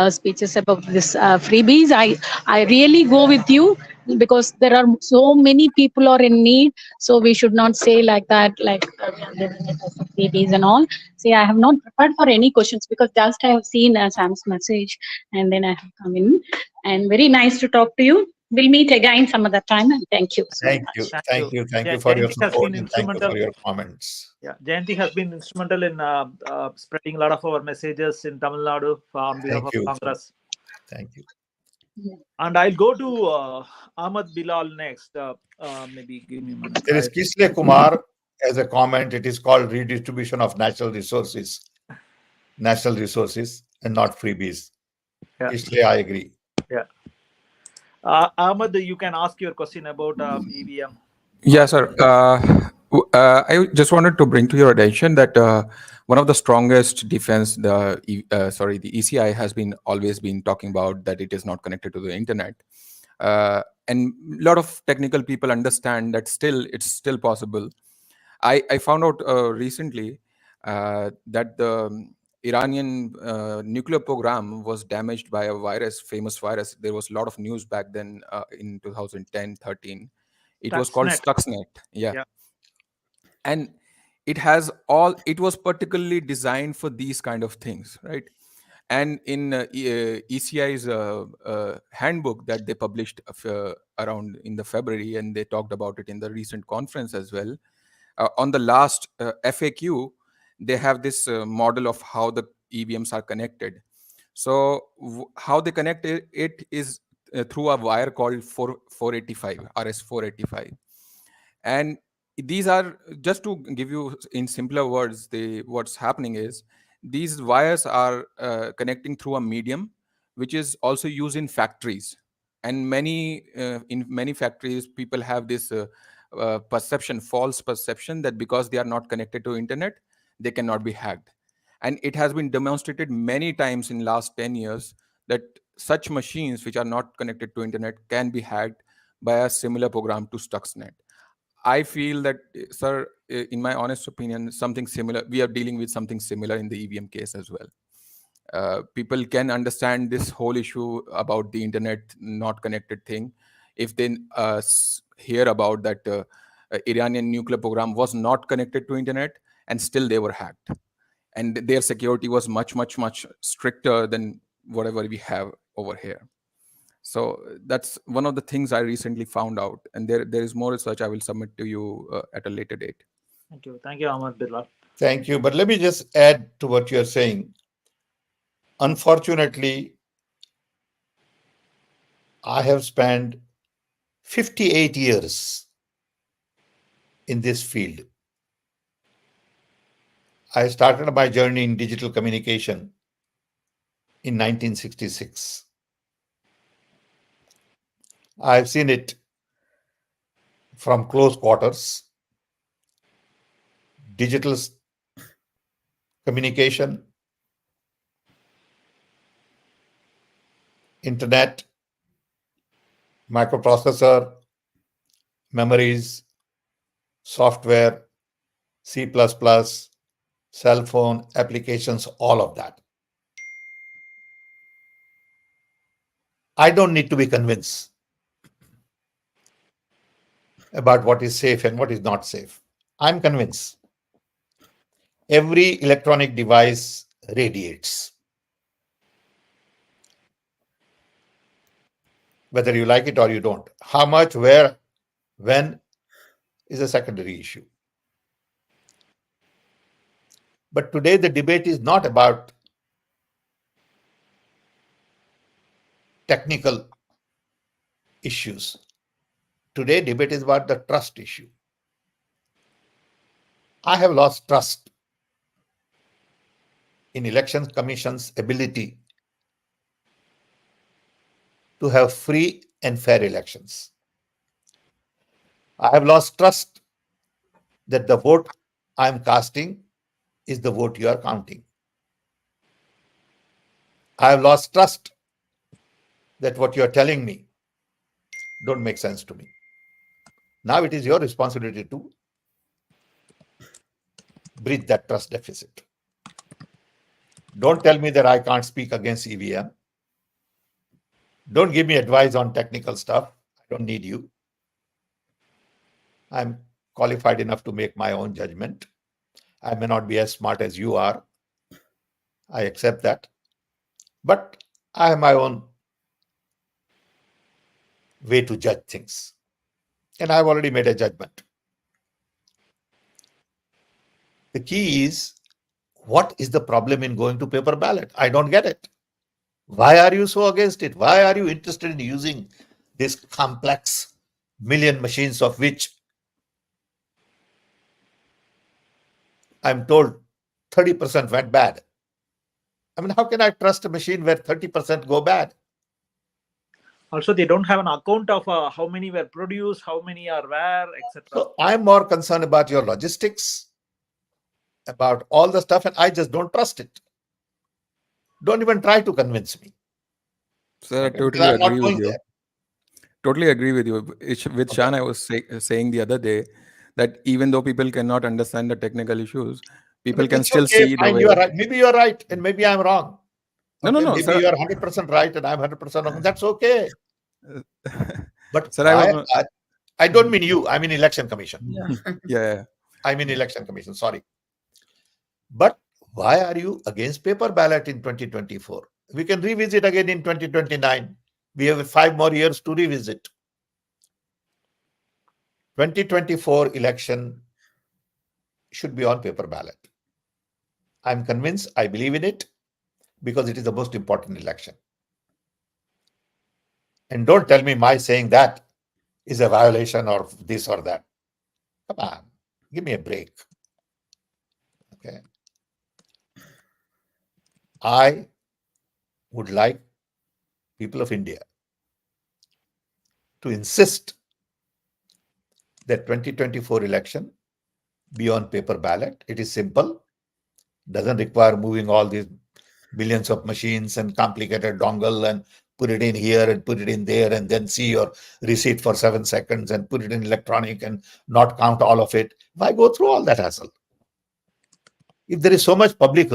speeches about this freebies. I really go with you because there are so many people are in need. So we should not say like that, like we are giving it as a freebies and all. See, I have not prepared for any questions because just I have seen Sam's message and then I have come in. And very nice to talk to you. We'll meet again some other time, and thank you so Thank much. you. Thank Thank you. you. Thank you for your Jayanti has support been and thank you instrumental. for your comments. Yeah, Jayanti has been instrumental in spreading a lot of our messages in Tamil Nadu on behalf Thank of you. Congress. Thank you. And I'll go to Ahmad Bilal next. Maybe give me a minute. There is 𝗂𝗏𝗄𝐶 Kumar as a comment. It is called redistribution of natural resources, and not freebies. Yeah. 𝗂𝗏𝗄𝐶, I agree. Yeah. Ahmad, you can ask your question about EVM. Yeah, sir. I just wanted to bring to your attention that one of the strongest defense the ECI has been always been talking about, that it is not connected to the internet, and a lot of technical people understand that it's still possible. I found out recently that the Iranian nuclear program was damaged by a virus, famous virus. There was a lot of news back then in 2010-13. It was called Stuxnet. Yeah. And it was particularly designed for these kind of things, right? And in ECI's handbook that they published around in the February, and they talked about it in the recent conference as well. On the last FAQ, they have this model of how the EVMs are connected. So how they connect it is through a wire called 485, RS485. And these are, just to give you in simpler words, what's happening is these wires are connecting through a medium which is also used in factories. And in many factories, people have this false perception that because they are not connected to internet, they cannot be hacked. And it has been demonstrated many times in last 10 years that such machines which are not connected to internet can be hacked by a similar program to Stuxnet. I feel that, sir, in my honest opinion, something similar, we are dealing with something similar in the EVM case as well. People can understand this whole issue about the internet not connected thing if they hear about that Iranian nuclear program was not connected to internet and still they were hacked. And their security was much, much, much stricter than whatever we have over here. So that's one of the things I recently found out. And there is more research I will submit to you at a later date. Thank you. Thank you, Ahmad Bilal. Thank you. But let me just add to what you're saying. Unfortunately, I have spent 58 years in this field. I started my journey in digital communication in 1966. I've seen it from close quarters. Digital communication, internet, microprocessor, memories, software, C++, cell phone applications, all of that. I don't need to be convinced about what is safe and what is not safe. I'm convinced. Every electronic device radiates. Whether you like it or you don't. How much, where, when is a secondary issue. But today the debate is not about technical issues. Today debate is about the trust issue. I have lost trust in Election Commission's ability to have free and fair elections. I have lost trust that the vote I am casting is the vote you are counting. I have lost trust that what you are telling me don't make sense to me. Now it is your responsibility to bridge that trust deficit. Don't tell me that I can't speak against EVM. Don't give me advice on technical stuff. I don't need you. I'm qualified enough to make my own judgment. I may not be as smart as you are. I accept that. But I have my own way to judge things. And I've already made a judgment. The key is, what is the problem in going to paper ballot? I don't get it. Why are you so against it? Why are you interested in using this complex million machines, of which I'm told 30% went bad? I mean, how can I trust a machine where 30% go bad? Also, they don't have an account of how many were produced, how many are where, etc. So I'm more concerned about your logistics, about all the stuff, and I just don't trust it. Don't even try to convince me. Sir, I Because totally I'm not agree with going you. there. Totally agree with you. With Shan, I was saying the other day that even though people cannot understand the technical issues, people can It's still okay, see the fine, way. you are right. Maybe you are right, and maybe I'm wrong. No, no, Okay, no, maybe sir. you are 100% right, and I'm 100% wrong. That's okay. But Sir, I was I don't mean you. I mean Election Commission. yeah. I mean Election Commission. Sorry. But why are you against paper ballot in 2024? We can revisit again in 2029. We have 5 more years to revisit. 2024 election should be on paper ballot. I'm convinced, I believe in it, because it is the most important election. And don't tell me my saying that is a violation or this or that. Come on, give me a break. Okay. I would like people of India to insist that 2024 election be on paper ballot. It is simple, doesn't require moving all these billions of machines and complicated dongle and put it in here and put it in there and then see your receipt for 7 seconds and put it in electronic and not count all of it. Why go through all that hassle? If there is so much public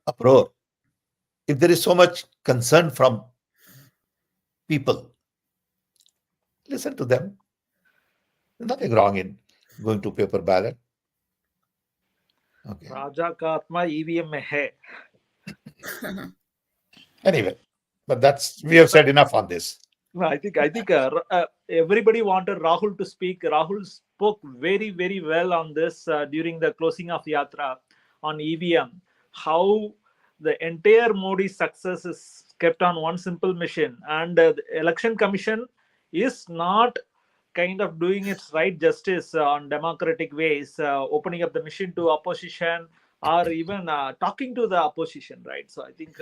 uproar, if there is so much concern from people, listen to them. There's nothing wrong in going to paper ballot. Okay. Raja ka atma EVM mein hai. Anyway, but we have said enough on this. No, I think everybody wanted Rahul to speak. Rahul spoke very, very well on this during the closing of Yatra on EVM. How the entire Modi success is kept on one simple mission, and the Election Commission is not kind of doing its right justice on democratic ways, opening up the machine to opposition or even talking to the opposition, right? So I think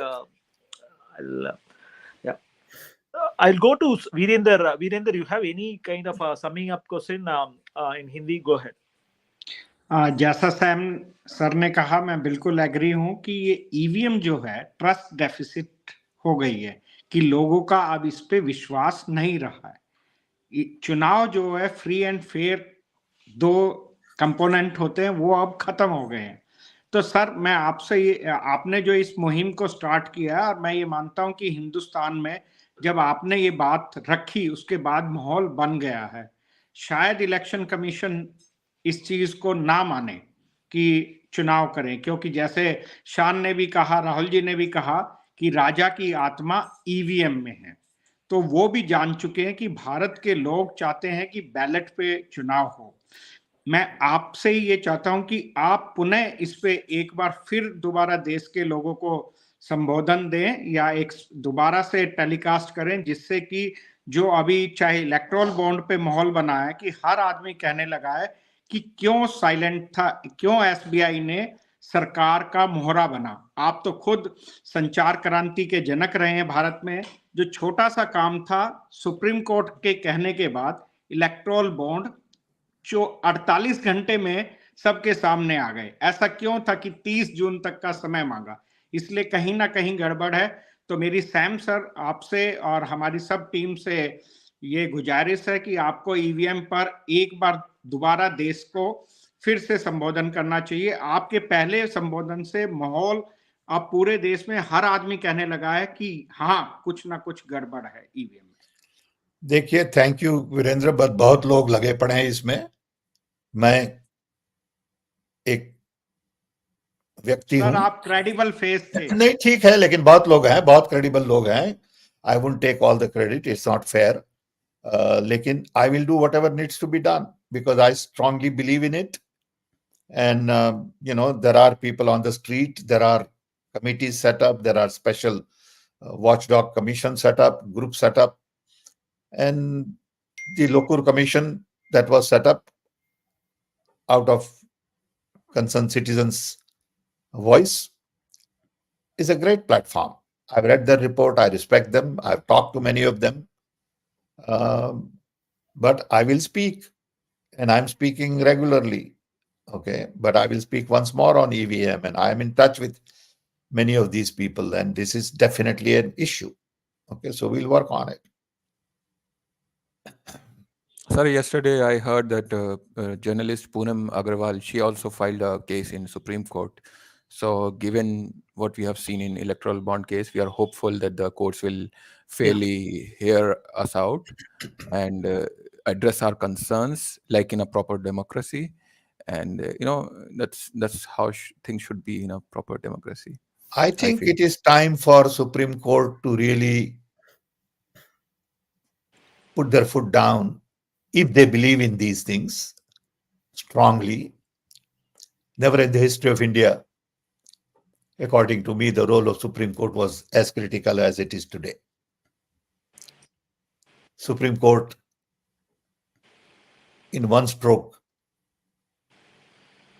I'll go to Virender. Virender, you have any kind of summing up question in Hindi? Go ahead. जैसा Sam sir ने कहा, मैं बिल्कुल agree हूं कि ये EVM जो है ट्रस्ट डेफिसिट हो गई है, कि लोगों का अब इस पे विश्वास नहीं रहा है। चुनाव जो है फ्री एंड फेयर 2 कंपोनेंट होते हैं, वो अब खत्म हो गए हैं। तो सर, मैं आपसे आपने जो इस मुहिम को स्टार्ट किया, और मैं ये मानता हूं कि हिंदुस्तान में जब आपने ये बात रखी उसके बाद माहौल बन गया है। शायद इलेक्शन कमीशन इस चीज को ना माने कि चुनाव करें, क्योंकि जैसे शान ने भी कहा, राहुल जी ने भी कहा कि राजा की आत्मा ईवीएम में है, तो वो भी जान चुके हैं कि भारत के लोग चाहते हैं कि बैलेट पे चुनाव हो। मैं आपसे ये चाहता हूं कि आप पुनः इस पे एक बार फिर दोबारा देश के लोगों को संबोधन दें या एक दोबारा से टेलीकास्ट करें, जिससे कि जो अभी चाहे इलेक्ट्रोल बॉन्ड पे माहौल बना है कि हर आदमी कहने लगा है कि क्यों साइलेंट था, क्यों एसबीआई ने सरकार का मोहरा बना। आप तो खुद संचार क्रांति के जनक रहे हैं भारत में। जो छोटा सा काम था, सुप्रीम कोर्ट के कहने के बाद इलेक्टोरल बॉन्ड जो 48 घंटे में सबके सामने आ गए। ऐसा क्यों था कि 30 जून तक का समय मांगा? इसलिए कहीं ना कहीं गड़बड़ है। तो मेरी सैम सर आपसे और हमारी सब टीम से ये गुजारिश है कि आपको ईवीएम पर एक बार दोबारा देश को फिर से संबोधन करना चाहिए। आपके पहले संबोधन से माहौल अब पूरे देश में हर आदमी कहने लगा है कि हाँ, कुछ ना कुछ गड़बड़ है ईवीएम में। देखिए, थैंक यू वीरेंद्र, बट बहुत लोग लगे पड़े हैं इसमें। मैं एक व्यक्ति हूं। सर आप क्रेडिबल फेस थे। नहीं, ठीक है, लेकिन बहुत लोग हैं, बहुत क्रेडिबल लोग हैं। I wouldn't take all the credit, it's not fair. लेकिन I will do whatever needs to be done because I strongly believe in it. And there are people on the street, there are committees set up, there are special watchdog commission set up, group set up, and the Lokur commission that was set up out of concerned citizens' voice is a great platform. I've read their report, I respect them, I've talked to many of them, but I will speak, and I'm speaking regularly. Okay, but I will speak once more on EVM, and I am in touch with many of these people, and this is definitely an issue. Okay, so we'll work on it. Sir, yesterday I heard that journalist Poonam Agarwal, she also filed a case in Supreme Court. So given what we have seen in electoral bond case, we are hopeful that the courts will fairly hear us out and address our concerns like in a proper democracy. And that's how things should be in a proper democracy. I think it is time for Supreme Court to really put their foot down if they believe in these things strongly. Never in the history of India, according to me, the role of Supreme Court was as critical as it is today. Supreme Court, in one stroke,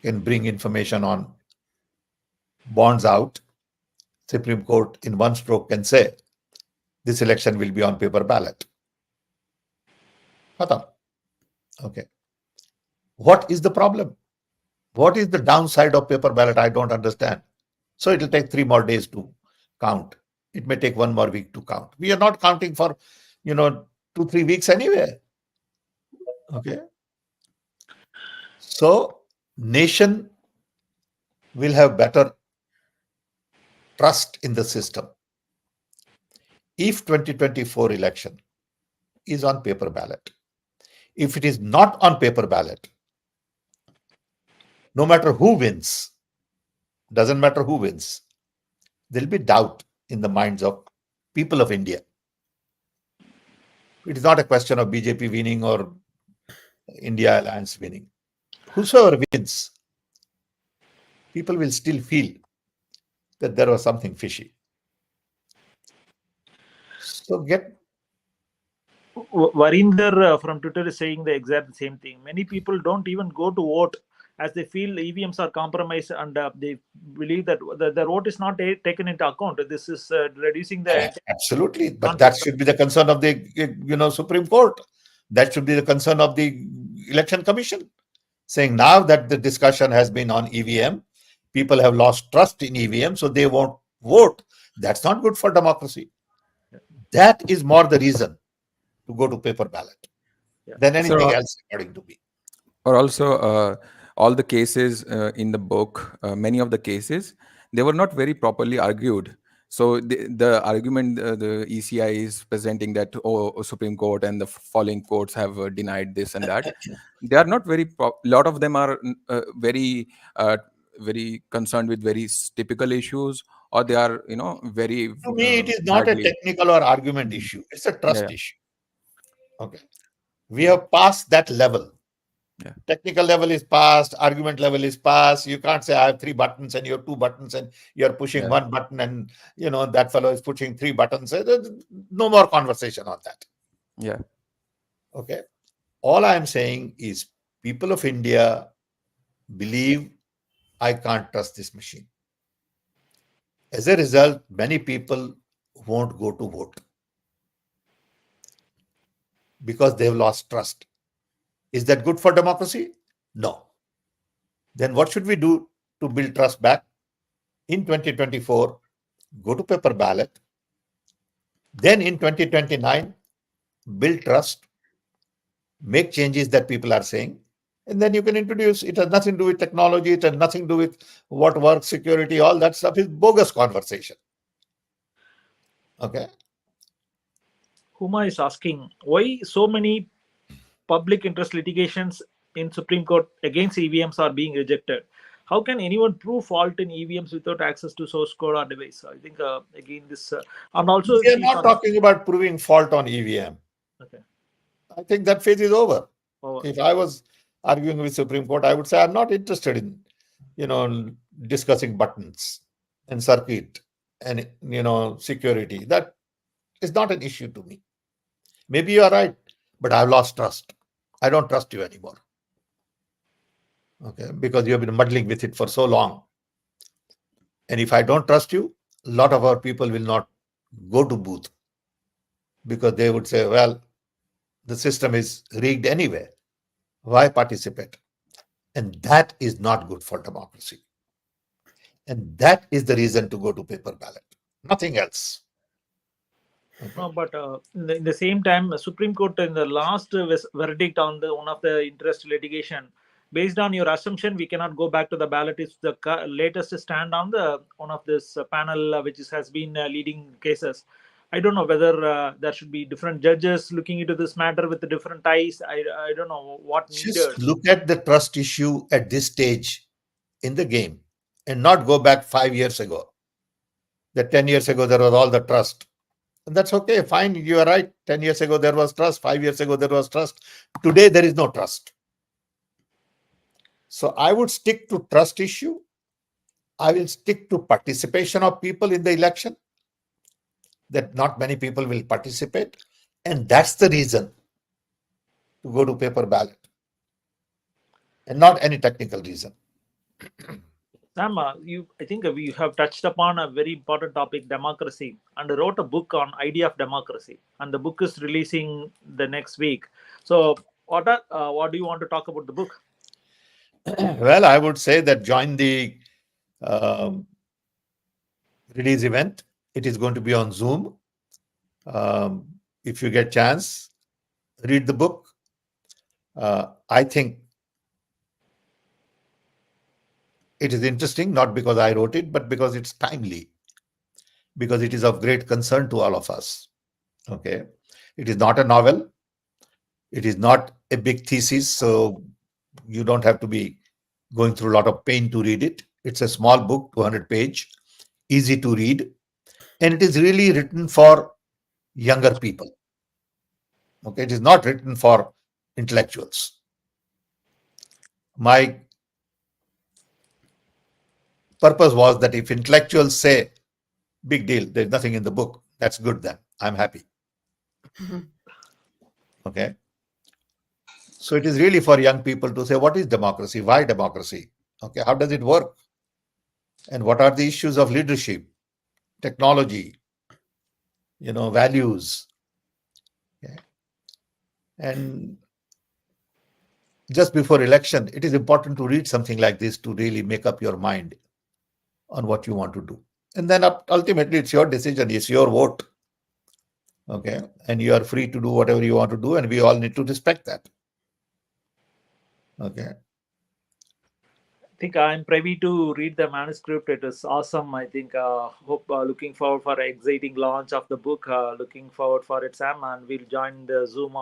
can bring information on bonds out. Supreme Court, in one stroke, can say this election will be on paper ballot. Okay. What is the problem? What is the downside of paper ballot? I don't understand. So it will take 3 more days to count. It may take 1 more week to count. We are not counting for, 2-3 weeks anyway. Okay. So nation will have better trust in the system if 2024 election is on paper ballot. If it is not on paper ballot, no matter who wins, doesn't matter who wins, there will be doubt in the minds of people of India. It is not a question of BJP winning or India Alliance winning. Whosoever wins, people will still feel that there was something fishy. So Varinder from Twitter is saying the exact same thing. Many people don't even go to vote as they feel EVMs are compromised, and they believe that the vote is not taken into account. This is reducing the... Absolutely, but that should be the concern of the Supreme Court. That should be the concern of the Election Commission, saying now that the discussion has been on EVM, people have lost trust in EVM, so they won't vote. That's not good for democracy. That is more the reason to go to paper ballot than anything else, according to me. Or also, all the cases in the book, many of the cases, they were not very properly argued. So the argument the ECI is presenting that Supreme Court and the following courts have denied this and that, they are not very. Lot of them are very concerned with very typical issues, or they are very. To me, it is not a technical or argument issue. It's a trust issue. Okay, we have passed that level. Yeah. Technical level is passed, argument level is passed. You can't say I have 3 buttons and you have 2 buttons and you're pushing 1 button and that fellow is pushing 3 buttons. No more conversation on that. Yeah. Okay. All I am saying is people of India believe I can't trust this machine. As a result, many people won't go to vote because they've lost trust. Is that good for democracy? No. Then what should we do to build trust back? In 2024, go to paper ballot. Then in 2029, build trust, make changes that people are saying, and then you can introduce. It has nothing to do with technology. It has nothing to do with what works, security, all that stuff is bogus conversation. Okay. Huma is asking, why so many public interest litigations in Supreme Court against EVMs are being rejected? How can anyone prove fault in EVMs without access to source code or device? I think again this and also We are not talking about proving fault on EVM. Okay. I think that phase is over. Over. If I was arguing with Supreme Court, I would say I'm not interested in, discussing buttons and circuit and, security. That is not an issue to me. Maybe you are right, but I've lost trust. I don't trust you anymore. Okay, because you have been muddling with it for so long. And if I don't trust you, a lot of our people will not go to booth because they would say, well, the system is rigged anyway. Why participate? And that is not good for democracy. And that is the reason to go to paper ballot. Nothing else. Okay. No, but in the same time, Supreme Court in the last verdict on one of the interest litigation, based on your assumption, we cannot go back to the ballot. It's the latest stand on the one of this panel which has been leading cases. I don't know whether there should be different judges looking into this matter with the different eyes. I don't know what needed. Just look at the trust issue at this stage in the game and not go back 5 years ago. That 10 years ago, there was all the trust. And that's okay, fine, you are right. 10 years ago, there was trust. 5 years ago, there was trust. Today, there is no trust. So I would stick to trust issue. I will stick to participation of people in the election, that not many people will participate. And that's the reason to go to paper ballot and not any technical reason. Sam, I think we have touched upon a very important topic, democracy, and wrote a book on idea of democracy. And the book is releasing the next week. So what do you want to talk about the book? Well, I would say that join the release event. It is going to be on Zoom. If you get chance, read the book. I think it is interesting, not because I wrote it, but because it's timely, because it is of great concern to all of us. Okay. It is not a novel. It is not a big thesis, so you don't have to be going through a lot of pain to read it. It's a small book, 200 page, easy to read, and it is really written for younger people. Okay, it is not written for intellectuals. My purpose was that if intellectuals say, big deal, there's nothing in the book, that's good then, I'm happy. Okay. So it is really for young people to say, what is democracy? Why democracy? Okay, how does it work? And what are the issues of leadership, technology, values? Okay. And just before election, it is important to read something like this to really make up your mind on what you want to do. And then ultimately, it's your decision, it's your vote. Okay, and you are free to do whatever you want to do, and we all need to respect that. Okay. I think I'm privy to read the manuscript. It is awesome. I think hope looking forward for an exciting launch of the book. Looking forward for it, Sam, and we'll join the Zoom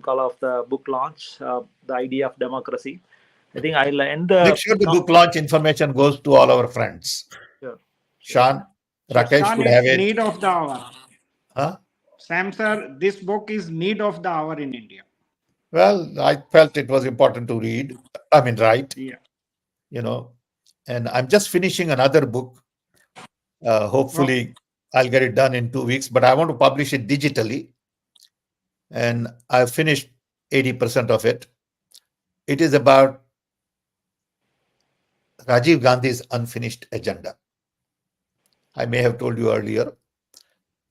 call of the book launch, the idea of democracy. I think I'll end the. Make sure the book launch information goes to all our friends. Sure. Shan, Rakesh Shan could is have it. need of the hour. Huh? Sam sir, this book is need of the hour in India. Well, I felt it was important to write. Yeah. And I'm just finishing another book. Hopefully, I'll get it done in 2 weeks, but I want to publish it digitally. And I've finished 80% of it. It is about Rajiv Gandhi's unfinished agenda. I may have told you earlier.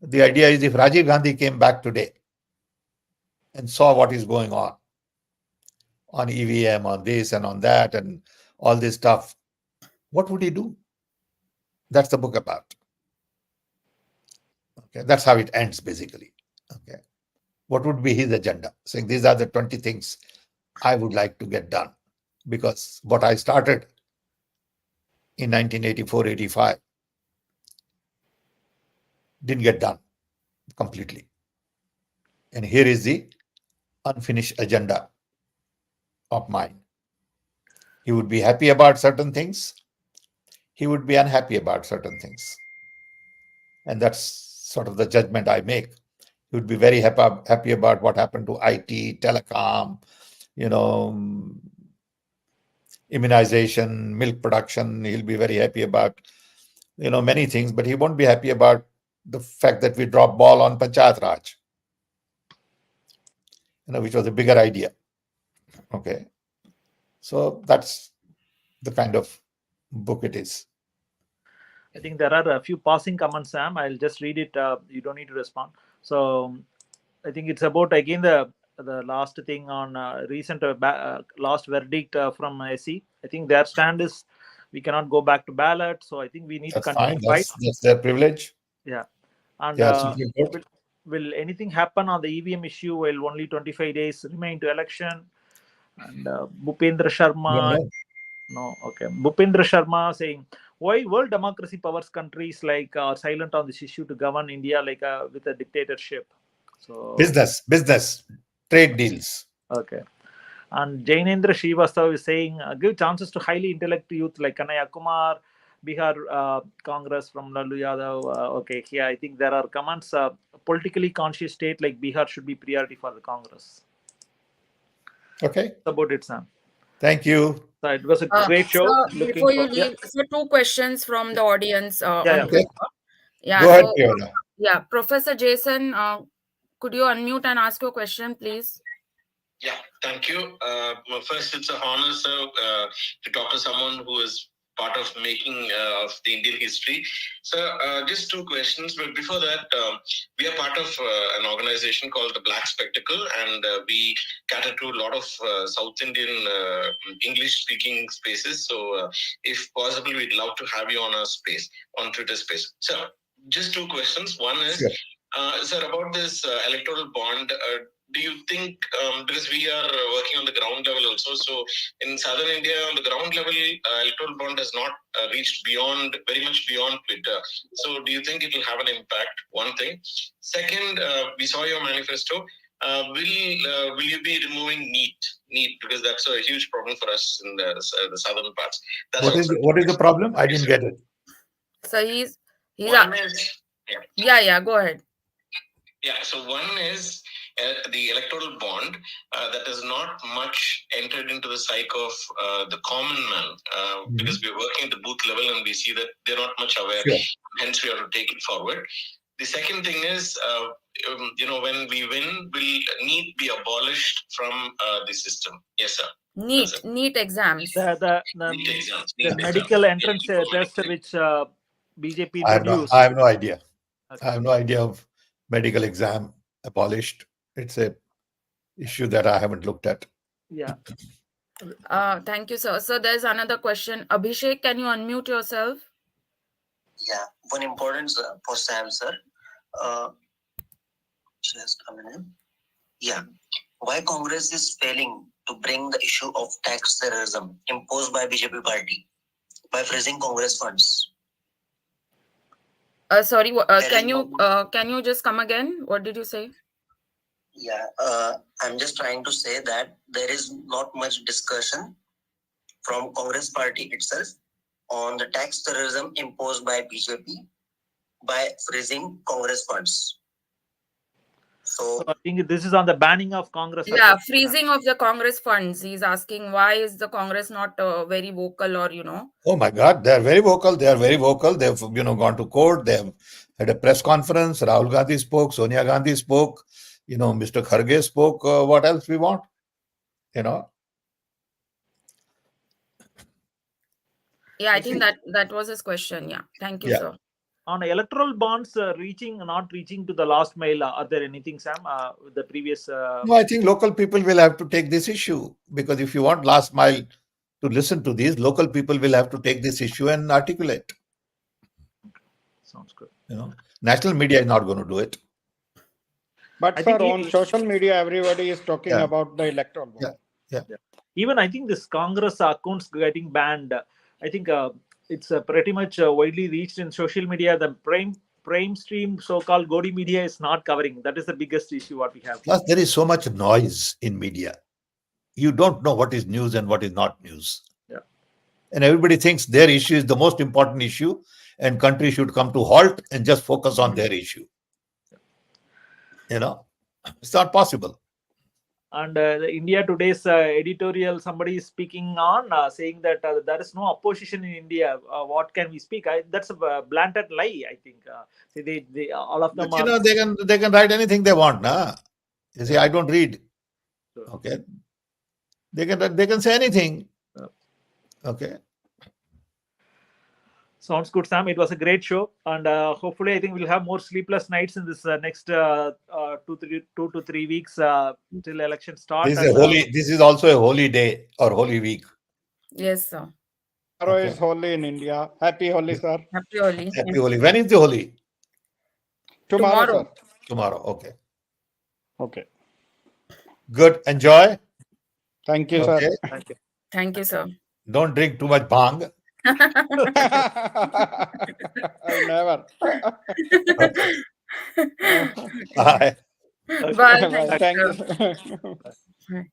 The idea is if Rajiv Gandhi came back today and saw what is going on EVM, on this and on that, and all this stuff, what would he do? That's the book about. Okay, that's how it ends, basically. Okay, what would be his agenda? Saying these are the 20 things I would like to get done, because what I started in 1984-85 didn't get done completely. And here is the unfinished agenda of mine. He would be happy about certain things. He would be unhappy about certain things. And that's sort of the judgment I make. He would be very happy about what happened to IT, telecom, immunization, milk production. He'll be very happy about, many things, but he won't be happy about the fact that we dropped ball on Panchayat Raj, which was a bigger idea. Okay. So that's the kind of book it is. I think there are a few passing comments, Sam. I'll just read it. You don't need to respond. So I think it's about, again, the last thing on recent last verdict from 𝘂𝐶. I think their stand is we cannot go back to ballot. So I think we need That's to continue fine. to fight. That's their privilege. Yeah. And Yeah, will anything happen on the EVM issue while only 25 days remain to election? And Bhupendra Sharma. No, okay. Bhupendra Sharma saying, why world democracy powers countries like are silent on this issue to govern India like with a dictatorship? So business, trade deals. Okay. And Jainendra Srivastava is saying, give chances to highly intellectual youth like Kanhaiya Kumar, Bihar Congress from Lalu Yadav. Okay, here I think there are comments. Politically conscious state like Bihar should be priority for the Congress. Okay. That's about it, Sam. Thank you. So it was a great show. So before you leave, so 2 questions from the audience on okay. Yeah. Go ahead, Fiona. Yeah, Professor Jason, could you unmute and ask your question, please? Yeah, thank you. First, it's an honor, sir, to talk to someone who is part of making of the Indian history. So just 2 questions, but before that, we are part of an organization called the Black Spectacle, and we cater to a lot of South Indian English-speaking spaces. So if possible, we'd love to have you on our space, on Twitter space. So just 2 questions. One is, sir, about this electoral bond, do you think, because we are working on the ground level also, so in southern India, on the ground level, electoral bond has not reached very much beyond Twitter. So do you think it will have an impact? One thing. Second, we saw your manifesto. Will you be removing NEET, because that's a huge problem for us in the southern parts. What is the problem? I didn't get it. So he's one is, yeah, go ahead. Yeah, so one is the electoral bond that is not much entered into the psyche of the common man, because we're working at the booth level and we see that they're not much aware. Hence, we have to take it forward. The second thing is, when we win, will NEET be abolished from the system? Yes, sir. NEET exams. The medical entrance test which BJP introduced. I have no idea. Okay. I have no idea of medical exam abolished. It's a issue that I haven't looked at. Yeah. Thank you, sir. So there's another question. Abhishek, can you unmute yourself? Yeah, one important for Sam, sir. Just a minute. Yeah. Why Congress is failing to bring the issue of tax terrorism imposed by BJP party by freezing Congress funds? Sorry, can you just come again? What did you say? Yeah, I'm just trying to say that there is not much discussion from Congress party itself on the tax terrorism imposed by BJP by freezing Congress funds. So I think this is on the banning of Congress. Yeah, freezing of the Congress funds. He's asking why is the Congress not very vocal, or Oh my God, they are very vocal. They are very vocal. They've gone to court. They have had a press conference. Rahul Gandhi spoke. Sonia Gandhi spoke. Mr. Kharge spoke. What else we want? Yeah, I think that was his question. Yeah, thank you, Yeah. sir. On electoral bonds reaching, not reaching to the last mile, are there anything, Sam, with the previous? No, I think local people will have to take this issue, because if you want last mile to listen to these, local people will have to take this issue and articulate. Sounds good. National media is not going to do it. But I sir, think on social media, everybody is talking about the electoral bond. Even I think this Congress accounts getting banned. I think it's pretty much widely reached in social media. The prime stream so-called Godi media is not covering. That is the biggest issue what we have. Plus, there is so much noise in media. You don't know what is news and what is not news. Yeah. And everybody thinks their issue is the most important issue, and country should come to halt and just focus on their issue. It's not possible. And the India Today's editorial, somebody is speaking on saying that there is no opposition in India. What can we speak? That's a blatant lie, I think. They all of them But, they can write anything they want, nah? You see, I don't read. Okay. They can say anything. Okay. Sounds good, Sam. It was a great show, and hopefully, I think we'll have more sleepless nights in this next 2 to 3 weeks till election starts. This is also a holy day or holy week. Yes, sir. Tomorrow is Holi in India. Happy Holi, sir. Happy Holi. Happy Holi. When is the Holi? Tomorrow, sir. Tomorrow. Okay. Okay. Good. Enjoy. Thank you, Okay. sir. Thank you. Thank you, sir. Don't drink too much bhang. I never. Bye. Okay. Bye. Bye. Thank you. Thank you. Bye.